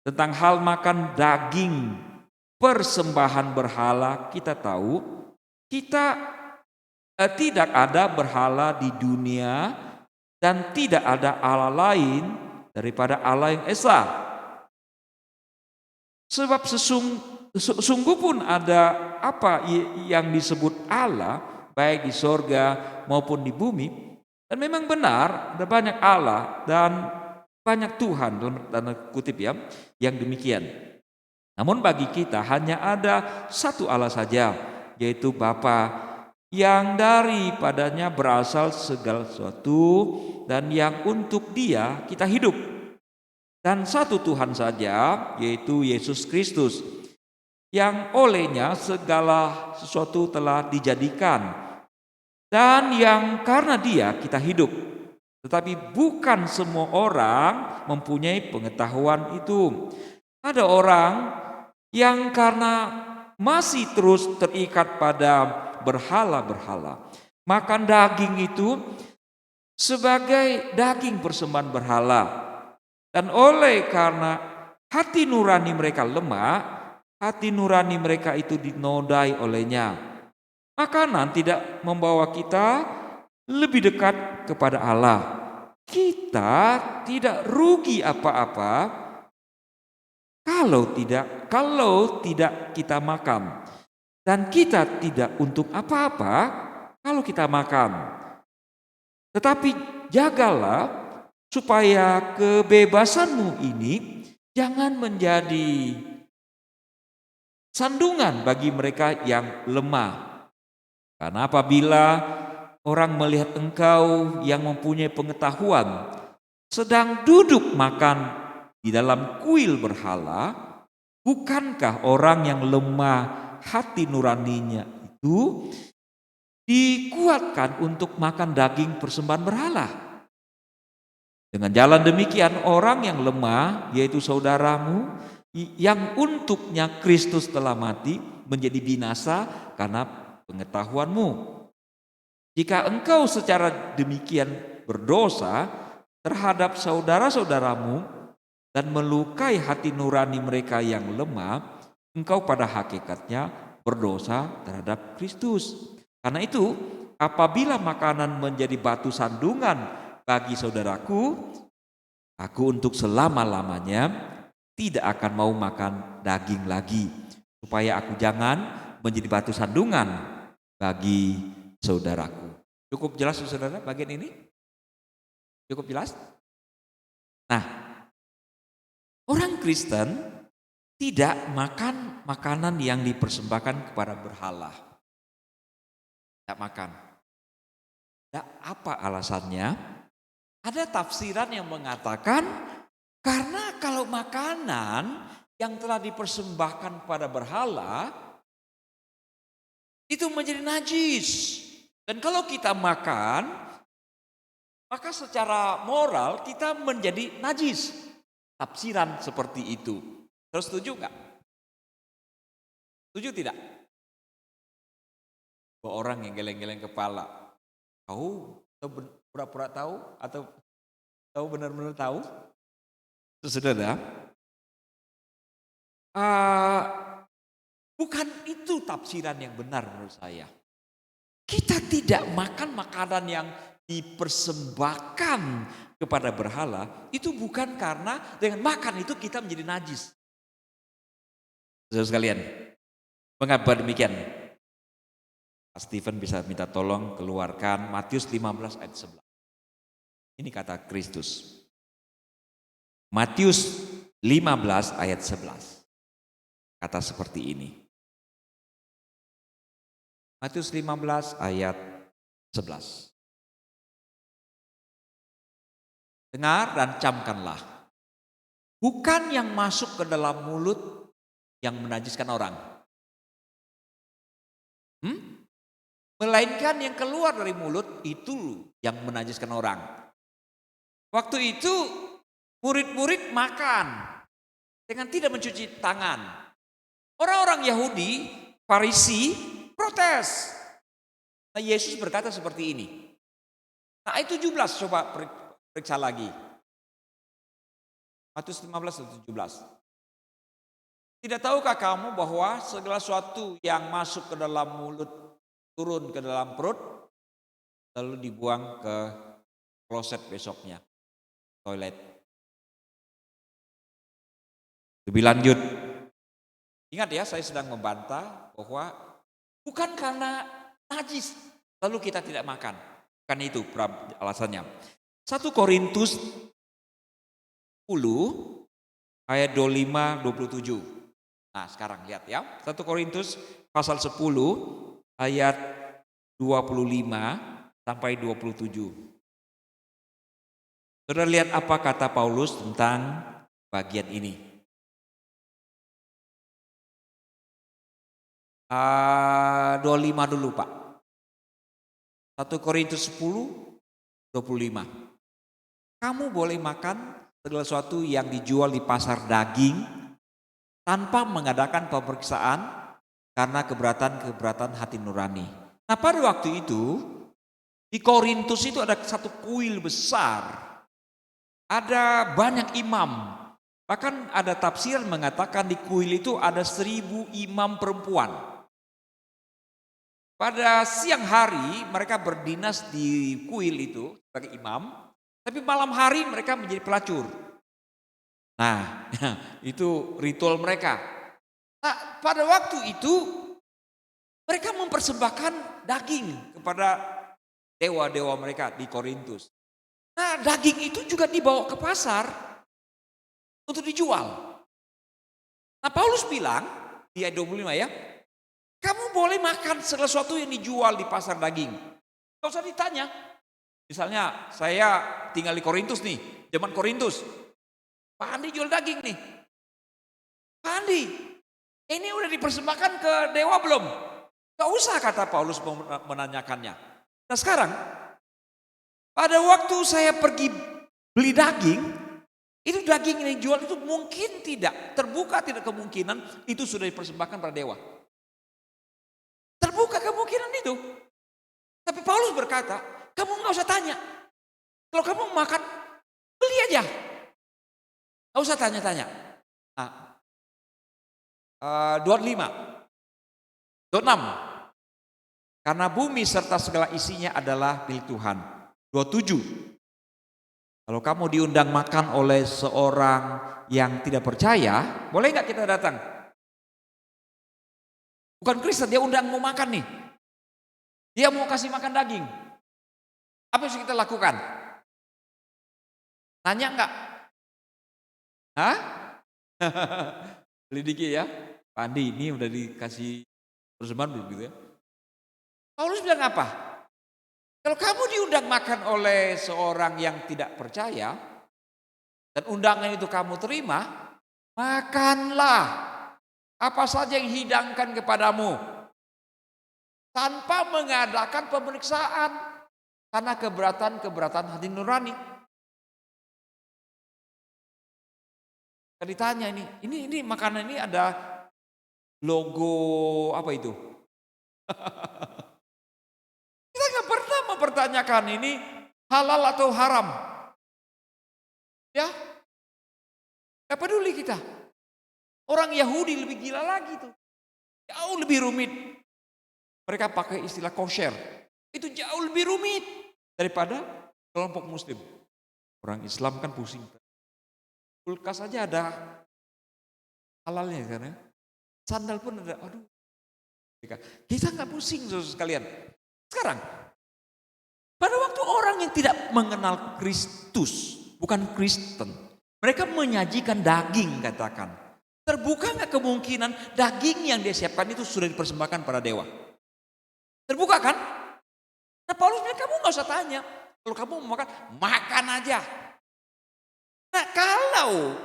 Tentang hal makan daging persembahan berhala, kita tahu tidak ada berhala di dunia dan tidak ada Allah lain daripada Allah yang Esa. Sebab sungguh pun ada apa yang disebut Allah, baik di sorga maupun di bumi. Dan memang benar ada banyak Allah dan banyak Tuhan dalam tanda kutip ya, yang demikian. Namun bagi kita hanya ada satu Allah saja, yaitu Bapa, yang daripadanya berasal segala sesuatu dan yang untuk Dia kita hidup. Dan satu Tuhan saja, yaitu Yesus Kristus, yang olehnya segala sesuatu telah dijadikan dan yang karena Dia kita hidup. Tetapi bukan semua orang mempunyai pengetahuan itu. Ada orang yang karena masih terus terikat pada berhala-berhala, makan daging itu sebagai daging persembahan berhala. Dan oleh karena hati nurani mereka lemah, hati nurani mereka itu dinodai olehnya. Makanan tidak membawa kita lebih dekat kepada Allah. Kita tidak rugi apa-apa kalau tidak kita makan. Dan kita tidak untuk apa-apa kalau kita makan. Tetapi jagalah supaya kebebasanmu ini jangan menjadi sandungan bagi mereka yang lemah. Karena apabila orang melihat engkau yang mempunyai pengetahuan sedang duduk makan di dalam kuil berhala, bukankah orang yang lemah hati nuraninya itu dikuatkan untuk makan daging persembahan berhala? Dengan jalan demikian orang yang lemah, yaitu saudaramu yang untuknya Kristus telah mati, menjadi binasa karena pengetahuanmu. Jika engkau secara demikian berdosa terhadap saudara-saudaramu dan melukai hati nurani mereka yang lemah, engkau pada hakikatnya berdosa terhadap Kristus. Karena itu, apabila makanan menjadi batu sandungan bagi saudaraku, aku untuk selama-lamanya tidak akan mau makan daging lagi, supaya aku jangan menjadi batu sandungan bagi saudaraku. Cukup jelas saudara bagian ini? Cukup jelas? Nah, orang Kristen tidak makan makanan yang dipersembahkan kepada berhala. Tidak makan. Nah, apa alasannya? Ada tafsiran yang mengatakan karena kalau makanan yang telah dipersembahkan pada berhala itu menjadi najis. Dan kalau kita makan, maka secara moral kita menjadi najis. Tafsiran seperti itu. Terus setuju nggak? Setuju tidak? Bahwa orang yang geleng-geleng kepala, tahu atau pura-pura tahu atau tahu benar-benar tahu? Saudara, bukan itu tafsiran yang benar menurut saya. Kita tidak makan makanan yang dipersembahkan kepada berhala, itu bukan karena dengan makan itu kita menjadi najis. Saudara sekalian, mengapa demikian? Pak Stephen bisa minta tolong keluarkan Matius 15 ayat 11. Ini kata Kristus. Matius 15 ayat 11. Kata seperti ini. Matius 15 ayat 11. Dengar dan camkanlah. Bukan yang masuk ke dalam mulut yang menajiskan orang. Melainkan yang keluar dari mulut itu yang menajiskan orang. Waktu itu murid-murid makan dengan tidak mencuci tangan. Orang-orang Yahudi, Farisi protes. Nah, Yesus berkata seperti ini. Nah, ayat 17 coba periksa lagi. Matius 15 ayat 17. Tidak tahukah kamu bahwa segala sesuatu yang masuk ke dalam mulut turun ke dalam perut lalu dibuang ke kloset besoknya, toilet. Lebih lanjut. Ingat ya, saya sedang membantah bahwa bukan karena najis lalu kita tidak makan. Bukan itu alasannya. 1 Korintus 10 ayat 25-27. Nah, sekarang lihat ya. 1 Korintus pasal 10 ayat 25 sampai 27. Saudara lihat apa kata Paulus tentang bagian ini. 25 dulu Pak. 1 Korintus 10, 25. Kamu boleh makan segala sesuatu yang dijual di pasar daging tanpa mengadakan pemeriksaan karena keberatan hati nurani. Nah, pada waktu itu di Korintus itu ada satu kuil besar. Ada banyak imam. Bahkan ada tafsir mengatakan di kuil itu ada 1000 imam perempuan. Pada siang hari mereka berdinas di kuil itu sebagai imam, tapi malam hari mereka menjadi pelacur. Nah, itu ritual mereka. Nah, pada waktu itu mereka mempersembahkan daging kepada dewa-dewa mereka di Korintus. Nah, daging itu juga dibawa ke pasar untuk dijual. Nah, Paulus bilang di ayat 25 ya, kamu boleh makan segala sesuatu yang dijual di pasar daging. Gak usah ditanya. Misalnya saya tinggal di Korintus nih, zaman Korintus. Pak Andi jual daging nih. Pak Andi, ini udah dipersembahkan ke dewa belum? Gak usah kata Paulus menanyakannya. Nah sekarang, pada waktu saya pergi beli daging, itu daging yang dijual itu mungkin terbuka tidak kemungkinan itu sudah dipersembahkan pada dewa. Terbuka kemungkinan itu. Tapi Paulus berkata, kamu gak usah tanya. Kalau kamu mau makan, beli aja. Gak usah tanya-tanya. Nah, 25. 26. Karena bumi serta segala isinya adalah milik Tuhan. 27. Kalau kamu diundang makan oleh seorang yang tidak percaya, boleh nggak kita datang? Bukan Kristen, dia undang mau makan nih. Dia mau kasih makan daging. Apa yang harus kita lakukan? Nanya enggak? Hah? Lidiki ya. Pak Andi ini udah dikasih persembahan belum gitu ya? Paulus bilang apa? Kalau kamu diundang makan oleh seorang yang tidak percaya dan undangan itu kamu terima, makanlah apa saja yang hidangkan kepadamu tanpa mengadakan pemeriksaan karena keberatan hati nurani. Kan ditanya ini makanan ini ada logo apa itu? Kita nggak pernah mempertanyakan ini halal atau haram. Ya, nggak peduli kita. Orang Yahudi lebih gila lagi tuh, jauh lebih rumit. Mereka pakai istilah kosher, itu jauh lebih rumit daripada kelompok Muslim. Orang Islam kan pusing. Kulkas aja ada halalnya kan ya. Sandal pun ada, aduh. Kita nggak pusing saudara sekalian. Sekarang, pada waktu orang yang tidak mengenal Kristus, bukan Kristen, mereka menyajikan daging katakan. Terbuka nggak kemungkinan daging yang dia siapkan itu sudah dipersembahkan pada dewa? Terbuka kan? Nah Paulus bilang kamu nggak usah tanya. Kalau kamu mau makan, makan aja. Nah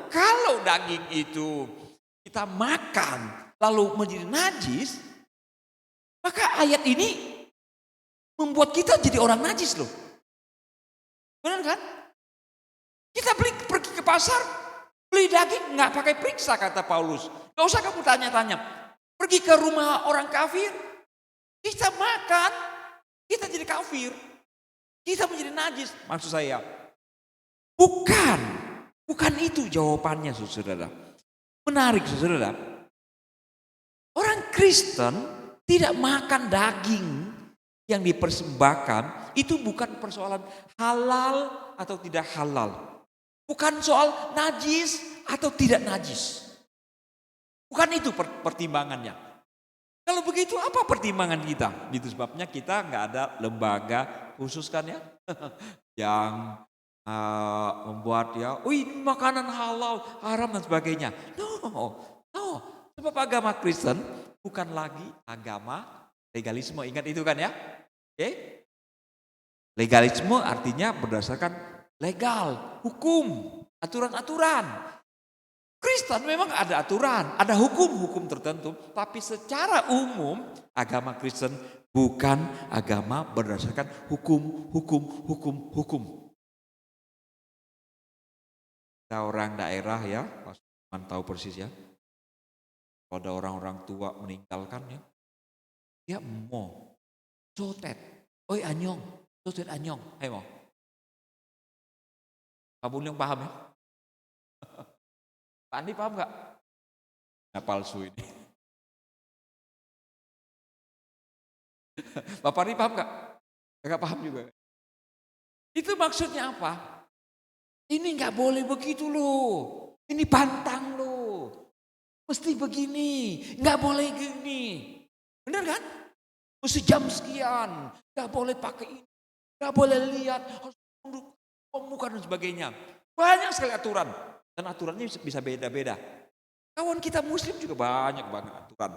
kalau daging itu kita makan lalu menjadi najis, maka ayat ini membuat kita jadi orang najis loh. Benar kan? Kita pergi ke pasar, beli daging nggak pakai periksa kata Paulus. Nggak usah kamu tanya-tanya. Pergi ke rumah orang kafir, kita makan, kita jadi kafir. Kita menjadi najis. Maksud saya, bukan itu jawabannya saudara. Menarik saudara. Orang Kristen tidak makan daging yang dipersembahkan, itu bukan persoalan halal atau tidak halal. Bukan soal najis atau tidak najis. Bukan itu pertimbangannya. Kalau begitu apa pertimbangan kita? Itu sebabnya kita nggak ada lembaga khusus kan ya. Yang membuat ya, ini makanan halal, haram dan sebagainya. No. Sebab agama Kristen bukan lagi agama legalisme. Ingat itu kan ya? Oke? Legalisme artinya berdasarkan legal, hukum, aturan-aturan. Kristen memang ada aturan, ada hukum-hukum tertentu, tapi secara umum agama Kristen bukan agama berdasarkan hukum. Kita orang daerah ya, Mas tahu persis ya. Kalau ada orang-orang tua meninggalkan ya, dia mau sotet, oi anyong, sotet anyong, hei mau. Kamu yang paham ya? Pak Andi paham nggak? Nah palsu ini. Bapak Andi paham nggak? Nggak paham juga. Itu maksudnya apa? Ini nggak boleh begitu loh. Ini pantang loh. Mesti begini, nggak boleh gini. Benar kan? Mesti jam sekian, nggak boleh pakai ini, nggak boleh lihat, harus tunduk, muka dan sebagainya. Banyak sekali aturan. Dan aturannya bisa beda-beda. Kawan kita Muslim juga banyak banget aturan.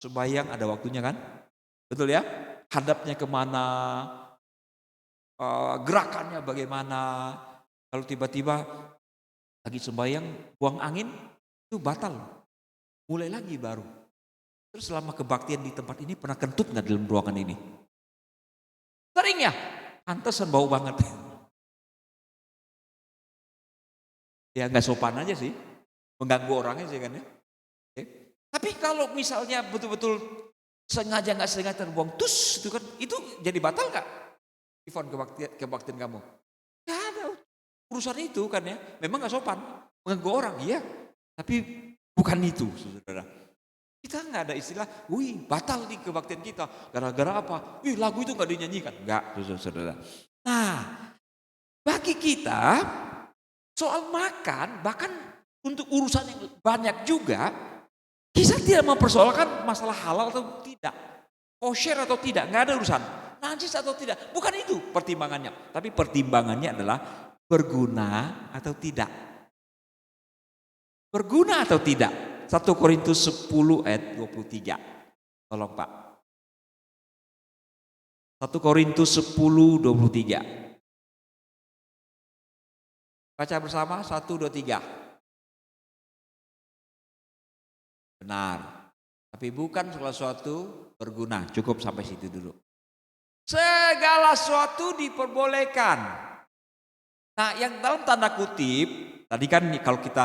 Sembahyang ada waktunya kan? Betul ya? Hadapnya kemana? Gerakannya bagaimana? Kalau tiba-tiba lagi sembahyang buang angin itu batal. Mulai lagi baru. Terus selama kebaktian di tempat ini pernah kentut nggak dalam ruangan ini? Sering ya? Pantesan bau banget. Ya nggak sopan aja sih, mengganggu orangnya sih kan ya. Oke. Tapi kalau misalnya betul-betul sengaja nggak sengaja terbuang tus itu kan, itu jadi batal nggak? Event kebaktian kamu? Nggak ada urusan itu kan ya. Memang nggak sopan, mengganggu orang iya. Tapi bukan itu saudara. Kita nggak ada istilah, wih batal nih kebaktian kita. Gara-gara apa? Wih lagu itu nggak dinyanyikan. Nggak, saudara. Nah, bagi kita soal makan, bahkan untuk urusan yang banyak juga, kita tidak mempersoalkan masalah halal atau tidak, kosher atau tidak, nggak ada urusan. Najis atau tidak, bukan itu pertimbangannya. Tapi pertimbangannya adalah berguna atau tidak. Berguna atau tidak. 1 Korintus 10 ayat 23. Tolong Pak. 1 Korintus 10, 23. Baca bersama, 1, 2, 3. Benar. Tapi bukan segala sesuatu berguna. Cukup sampai situ dulu. Segala sesuatu diperbolehkan. Nah yang dalam tanda kutip, tadi kan kalau kita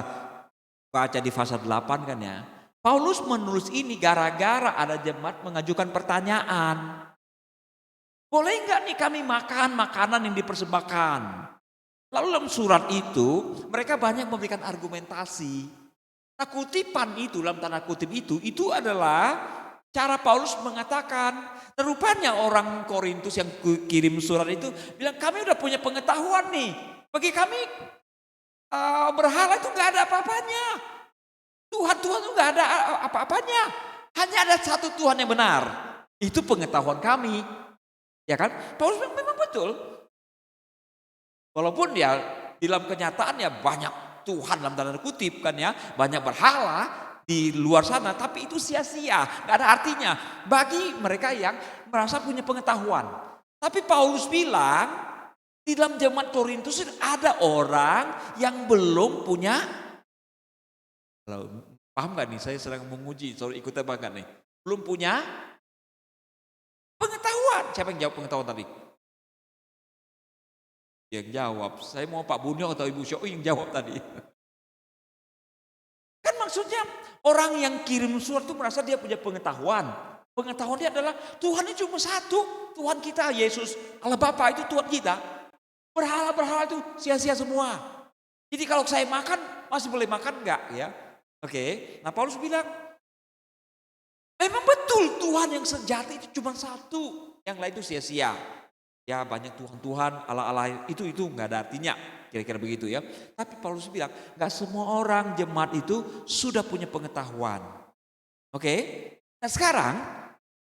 baca di pasal 8 kan ya, Paulus menulis ini gara-gara ada jemaat mengajukan pertanyaan. Boleh nggak nih kami makan makanan yang dipersembahkan? Lalu dalam surat itu mereka banyak memberikan argumentasi. Nah kutipan itu dalam tanda kutip itu adalah cara Paulus mengatakan. Nah, rupanya orang Korintus yang kirim surat itu bilang kami udah punya pengetahuan nih. Bagi kami berhala itu nggak ada apa-apanya. Tuhan itu nggak ada apa-apanya. Hanya ada satu Tuhan yang benar. Itu pengetahuan kami. Ya kan? Paulus memang betul. Walaupun ya di dalam kenyataannya banyak Tuhan dalam tanda kutip kan ya, banyak berhala di luar sana, tapi itu sia-sia, nggak ada artinya bagi mereka yang merasa punya pengetahuan. Tapi Paulus bilang di dalam jemaat Korintus ada orang yang belum punya. Paham nggak nih? Saya sedang menguji, sorry ikut apa nggak nih? Belum punya pengetahuan. Siapa yang jawab pengetahuan tadi? Yang jawab, saya mau Pak Bunyo atau Ibu Syoi yang jawab tadi. Kan maksudnya orang yang kirim surat itu merasa dia punya pengetahuan. Pengetahuan dia adalah Tuhan itu cuma satu. Tuhan kita Yesus, Allah Bapa itu Tuhan kita. Berhala-berhala itu sia-sia semua. Jadi kalau saya makan, masih boleh makan enggak ya? Oke, nah Paulus bilang, memang betul Tuhan yang sejati itu cuma satu. Yang lain itu sia-sia. Ya banyak Tuhan-Tuhan, Allah-Allah itu enggak ada artinya. Kira-kira begitu ya. Tapi Paulus bilang, enggak semua orang jemaat itu sudah punya pengetahuan. Oke, nah sekarang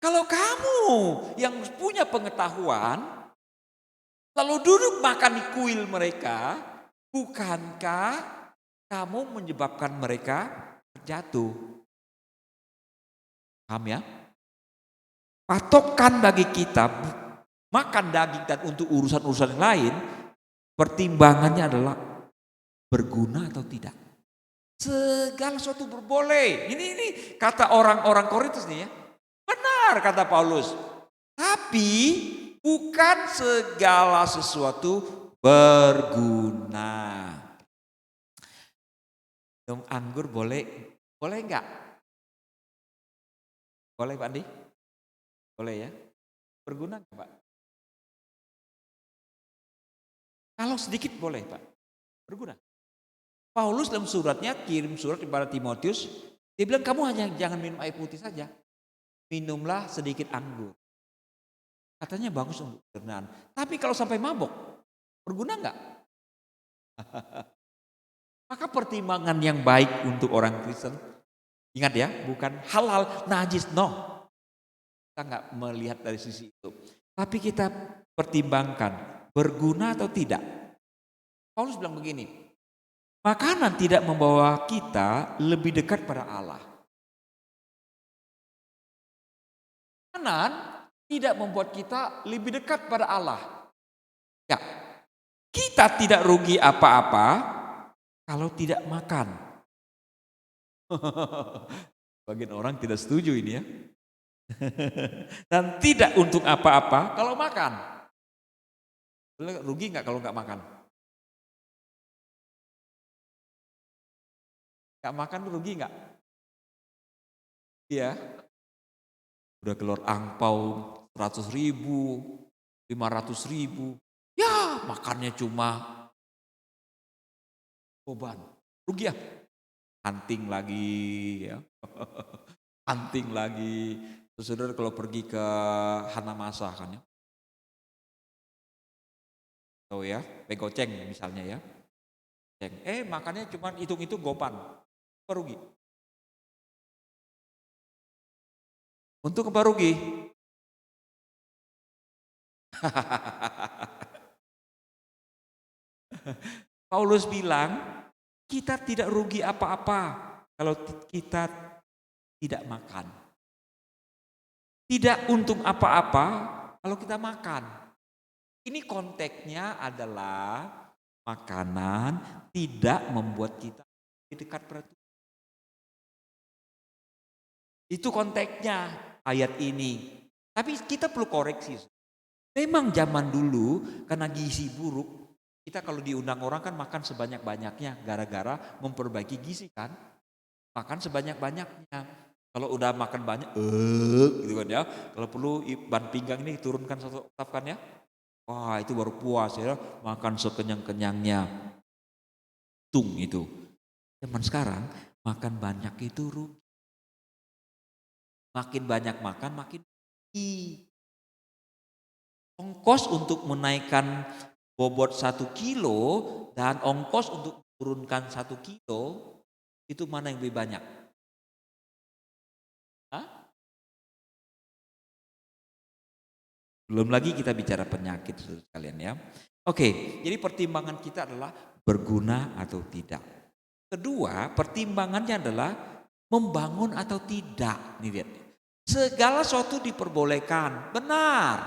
kalau kamu yang punya pengetahuan, lalu duduk makan di kuil mereka, bukankah kamu menyebabkan mereka terjatuh? Paham ya? Patokan bagi kita makan daging dan untuk urusan-urusan yang lain, pertimbangannya adalah berguna atau tidak. Segala sesuatu berboleh. Ini kata orang-orang Korintus nih ya. Benar kata Paulus. Tapi bukan segala sesuatu berguna. Minum anggur boleh enggak? Boleh Pak Andi? Boleh ya? Berguna enggak Pak? Kalau sedikit boleh Pak, berguna. Paulus dalam suratnya, kirim surat kepada Timotius, dia bilang kamu hanya jangan minum air putih saja, minumlah sedikit anggur. Katanya bagus untuk pencernaan. Tapi kalau sampai mabok, berguna enggak? Maka pertimbangan yang baik untuk orang Kristen, ingat ya, bukan halal, najis, no. Kita enggak melihat dari sisi itu. Tapi kita pertimbangkan, berguna atau tidak. Paulus bilang begini, makanan tidak membawa kita lebih dekat pada Allah. Makanan tidak membuat kita lebih dekat pada Allah. Ya, kita tidak rugi apa-apa kalau tidak makan. Bagian orang tidak setuju ini ya. Dan tidak untuk apa-apa kalau makan. Rugi nggak kalau nggak makan? Nggak makan rugi nggak? Iya. Udah keluar angpau 100.000, 500.000. Ya makannya cuma beban. Rugi ya? Hunting lagi ya. Anting lagi. Saudara kalau pergi ke Hanamasa kan ya. Tahu ya, begoceng misalnya ya. Makannya cuma hitung-hitung gopan. Apa rugi? Untuk apa rugi? Paulus bilang, kita tidak rugi apa-apa kalau kita tidak makan. Tidak untung apa-apa kalau kita makan. Ini konteksnya adalah makanan tidak membuat kita dekat pada Tuhan. Itu konteksnya ayat ini. Tapi kita perlu koreksi. Memang zaman dulu karena gizi buruk, kita kalau diundang orang kan makan sebanyak-banyaknya gara-gara memperbaiki gizi kan. Makan sebanyak-banyaknya. Kalau udah makan banyak, gitu kan ya. Kalau perlu ban pinggang ini turunkan 1 oktav kan ya. Wah itu baru puas ya, makan sekenyang-kenyangnya. Tung itu. Zaman sekarang makan banyak itu rugi. Makin banyak makan makin rugi. Ongkos untuk menaikkan bobot 1 kilo dan ongkos untuk turunkan 1 kilo itu mana yang lebih banyak? Hah? Belum lagi kita bicara penyakit sekalian ya. Oke, jadi pertimbangan kita adalah berguna atau tidak. Kedua, pertimbangannya adalah membangun atau tidak. Nih lihat. Segala sesuatu diperbolehkan, benar.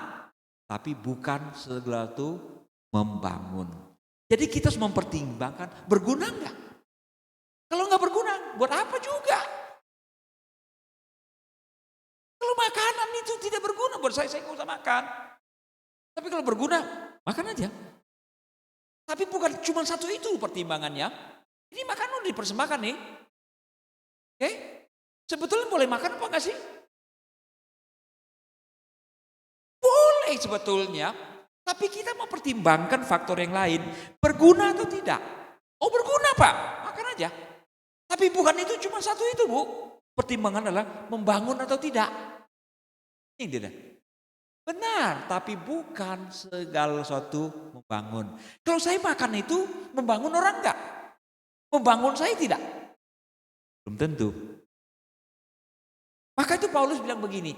Tapi bukan segala itu membangun. Jadi kita harus mempertimbangkan berguna enggak? Kalau enggak berguna, buat apa juga? Kalau makanan itu tidak berguna, buat saya nggak usah makan. Tapi kalau berguna, makan aja. Tapi bukan cuma satu itu pertimbangannya. Ini makanan udah dipersembahkan nih. Oke? Sebetulnya boleh makan apa enggak sih? Boleh sebetulnya. Tapi kita mau pertimbangkan faktor yang lain. Berguna atau tidak? Oh berguna Pak, makan aja. Tapi bukan itu cuma satu itu Bu. Pertimbangan adalah membangun atau tidak. Ini dia. Benar, tapi bukan segala sesuatu membangun. Kalau saya makan itu membangun orang enggak? Membangun saya tidak? Belum tentu. Maka itu Paulus bilang begini.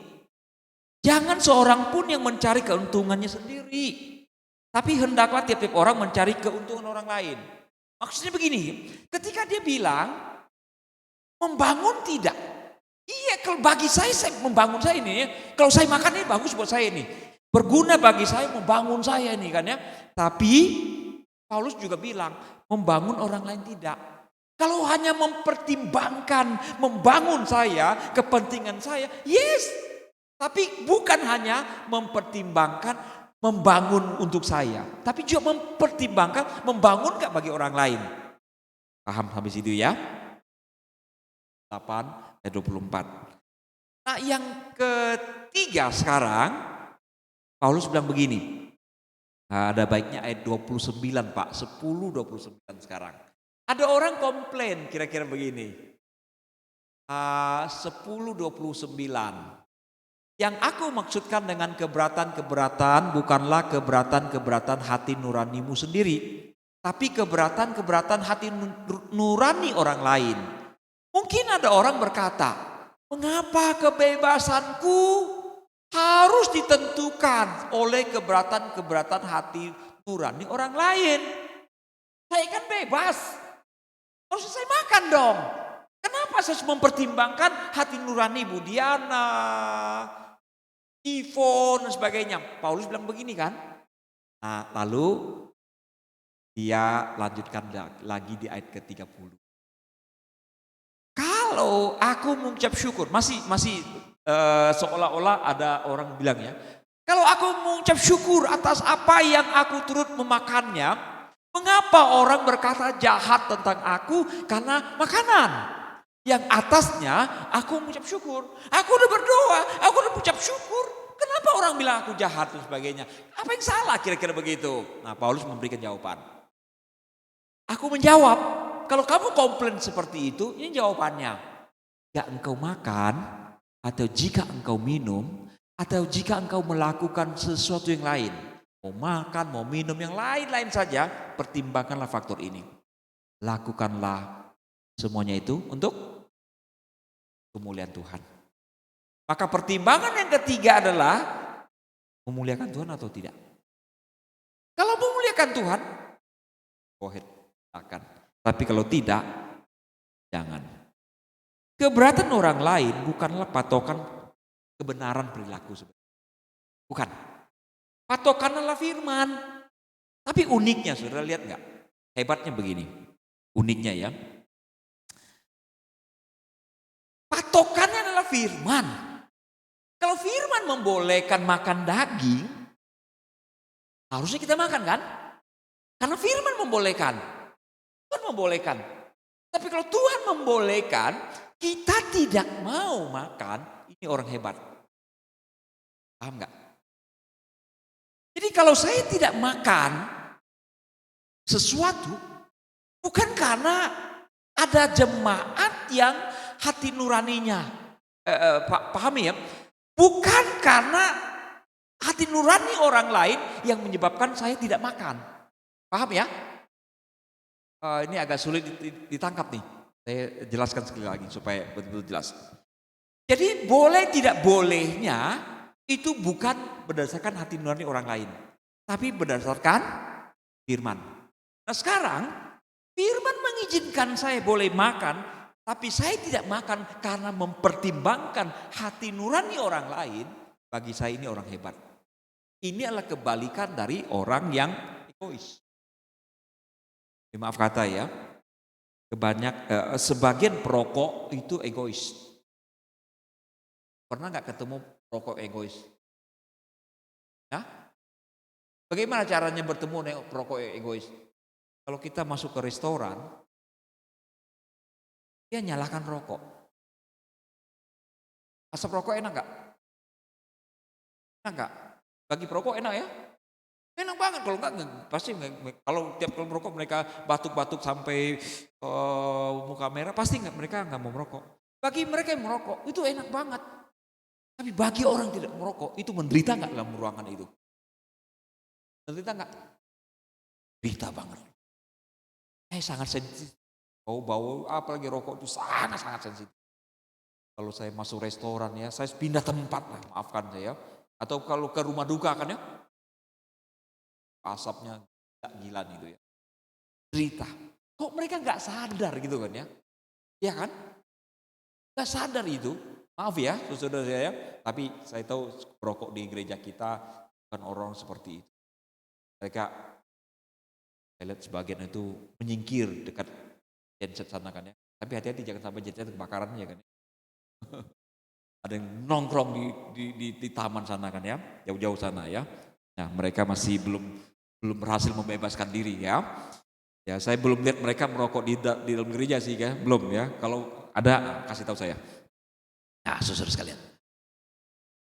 Jangan seorang pun yang mencari keuntungannya sendiri. Tapi hendaklah tiap-tiap orang mencari keuntungan orang lain. Maksudnya begini, ketika dia bilang membangun tidak. Iya, kalau bagi saya membangun saya ini, kalau saya makan ini bagus buat saya ini. Berguna bagi saya, membangun saya ini kan ya. Tapi Paulus juga bilang membangun orang lain tidak. Kalau hanya mempertimbangkan membangun saya, kepentingan saya, yes. Tapi bukan hanya mempertimbangkan membangun untuk saya. Tapi juga mempertimbangkan membangun gak bagi orang lain. Paham habis itu ya? 8 ayat 24. Nah yang ketiga sekarang, Paulus bilang begini. Nah, ada baiknya ayat 29 Pak, 10-29 sekarang. Ada orang komplain kira-kira begini. 10-29. Yang aku maksudkan dengan keberatan-keberatan bukanlah keberatan-keberatan hati nuranimu sendiri. Tapi keberatan-keberatan hati nurani orang lain. Mungkin ada orang berkata, mengapa kebebasanku harus ditentukan oleh keberatan-keberatan hati nurani orang lain? Saya kan bebas, harus saya makan dong. Kenapa saya harus mempertimbangkan hati nurani Budiana, Ivon dan sebagainya? Paulus bilang begini kan. Nah, lalu dia lanjutkan lagi di ayat ke-30. Kalau aku mengucap syukur, masih seolah-olah ada orang bilang ya. Kalau aku mengucap syukur atas apa yang aku turut memakannya, mengapa orang berkata jahat tentang aku karena makanan? Yang atasnya aku mengucap syukur. Aku udah berdoa, aku udah mengucap syukur. Kenapa orang bilang aku jahat dan sebagainya? Apa yang salah kira-kira begitu? Nah Paulus memberikan jawaban. Aku menjawab, kalau kamu komplain seperti itu, ini jawabannya. Gak engkau makan, atau jika engkau minum, atau jika engkau melakukan sesuatu yang lain, mau makan, mau minum, yang lain-lain saja, pertimbangkanlah faktor ini. Lakukanlah semuanya itu untuk kemuliaan Tuhan. Maka pertimbangan yang ketiga adalah memuliakan Tuhan atau tidak. Kalau memuliakan Tuhan, go ahead, akan. Tapi kalau tidak, jangan. Keberatan orang lain bukanlah patokan kebenaran perilaku sebenarnya. Bukan. Patokan adalah firman. Tapi uniknya, saudara lihat nggak? Hebatnya begini. Uniknya ya. Patokannya adalah firman. Kalau firman membolehkan makan daging, harusnya kita makan kan? Karena firman membolehkan. Tuhan membolehkan. Tapi kalau Tuhan membolehkan, kita tidak mau makan, ini orang hebat. Paham nggak? Jadi kalau saya tidak makan sesuatu, bukan karena ada jemaat yang hati nuraninya, pahami ya? Bukan karena hati nurani orang lain yang menyebabkan saya tidak makan. Paham ya? Ini agak sulit ditangkap nih. Saya jelaskan sekali lagi supaya betul-betul jelas. Jadi boleh tidak bolehnya itu bukan berdasarkan hati nurani orang lain, tapi berdasarkan firman. Nah sekarang firman mengizinkan saya boleh makan, tapi saya tidak makan karena mempertimbangkan hati nurani orang lain. Bagi saya ini orang hebat. Ini adalah kebalikan dari orang yang egois. Maaf kata ya, sebagian perokok itu egois. Pernah nggak ketemu perokok egois? Nah, bagaimana caranya bertemu dengan perokok egois? Kalau kita masuk ke restoran, dia nyalakan rokok. Asap rokok enak nggak? Enak nggak? Bagi perokok enak ya? Enak banget. Kalau enggak pasti kalau tiap kali merokok mereka batuk-batuk sampai muka merah, pasti mereka nggak mau merokok. Bagi mereka yang merokok itu enak banget. Tapi bagi orang yang tidak merokok itu menderita nggak dalam ruangan itu? Menderita nggak? Menderita banget. Sangat sensitif. Bau-bau apalagi rokok itu sangat sensitif. Kalau saya masuk restoran ya, saya pindah tempat lah, maafkan saya. Atau kalau ke rumah duka kan ya, asapnya gila gitu ya. Cerita. Kok mereka nggak sadar gitu kan ya? Iya kan? Nggak sadar itu. Maaf ya, saudara saya. Tapi saya tahu perokok di gereja kita bukan orang seperti itu. Mereka, saya lihat sebagian itu menyingkir dekat genset sana kan ya. Tapi hati-hati jangan sampai genset kebakaran ya kan ya. Ada yang nongkrong di taman sana kan ya, jauh-jauh sana ya. Nah mereka masih belum berhasil membebaskan diri ya. Ya saya belum lihat mereka merokok di dalam gereja sih ya, belum ya. Kalau ada kasih tahu saya. Nah saudara sekalian.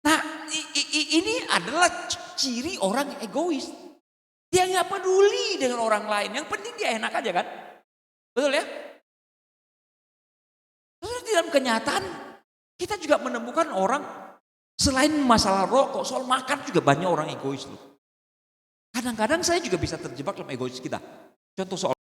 Nah ini adalah ciri orang egois. Dia nggak peduli dengan orang lain. Yang penting dia enak aja kan. Betul ya? Terus di dalam kenyataan kita juga menemukan orang selain masalah rokok, soal makan juga banyak orang egois loh. Kadang-kadang saya juga bisa terjebak dalam egois kita. Contoh soal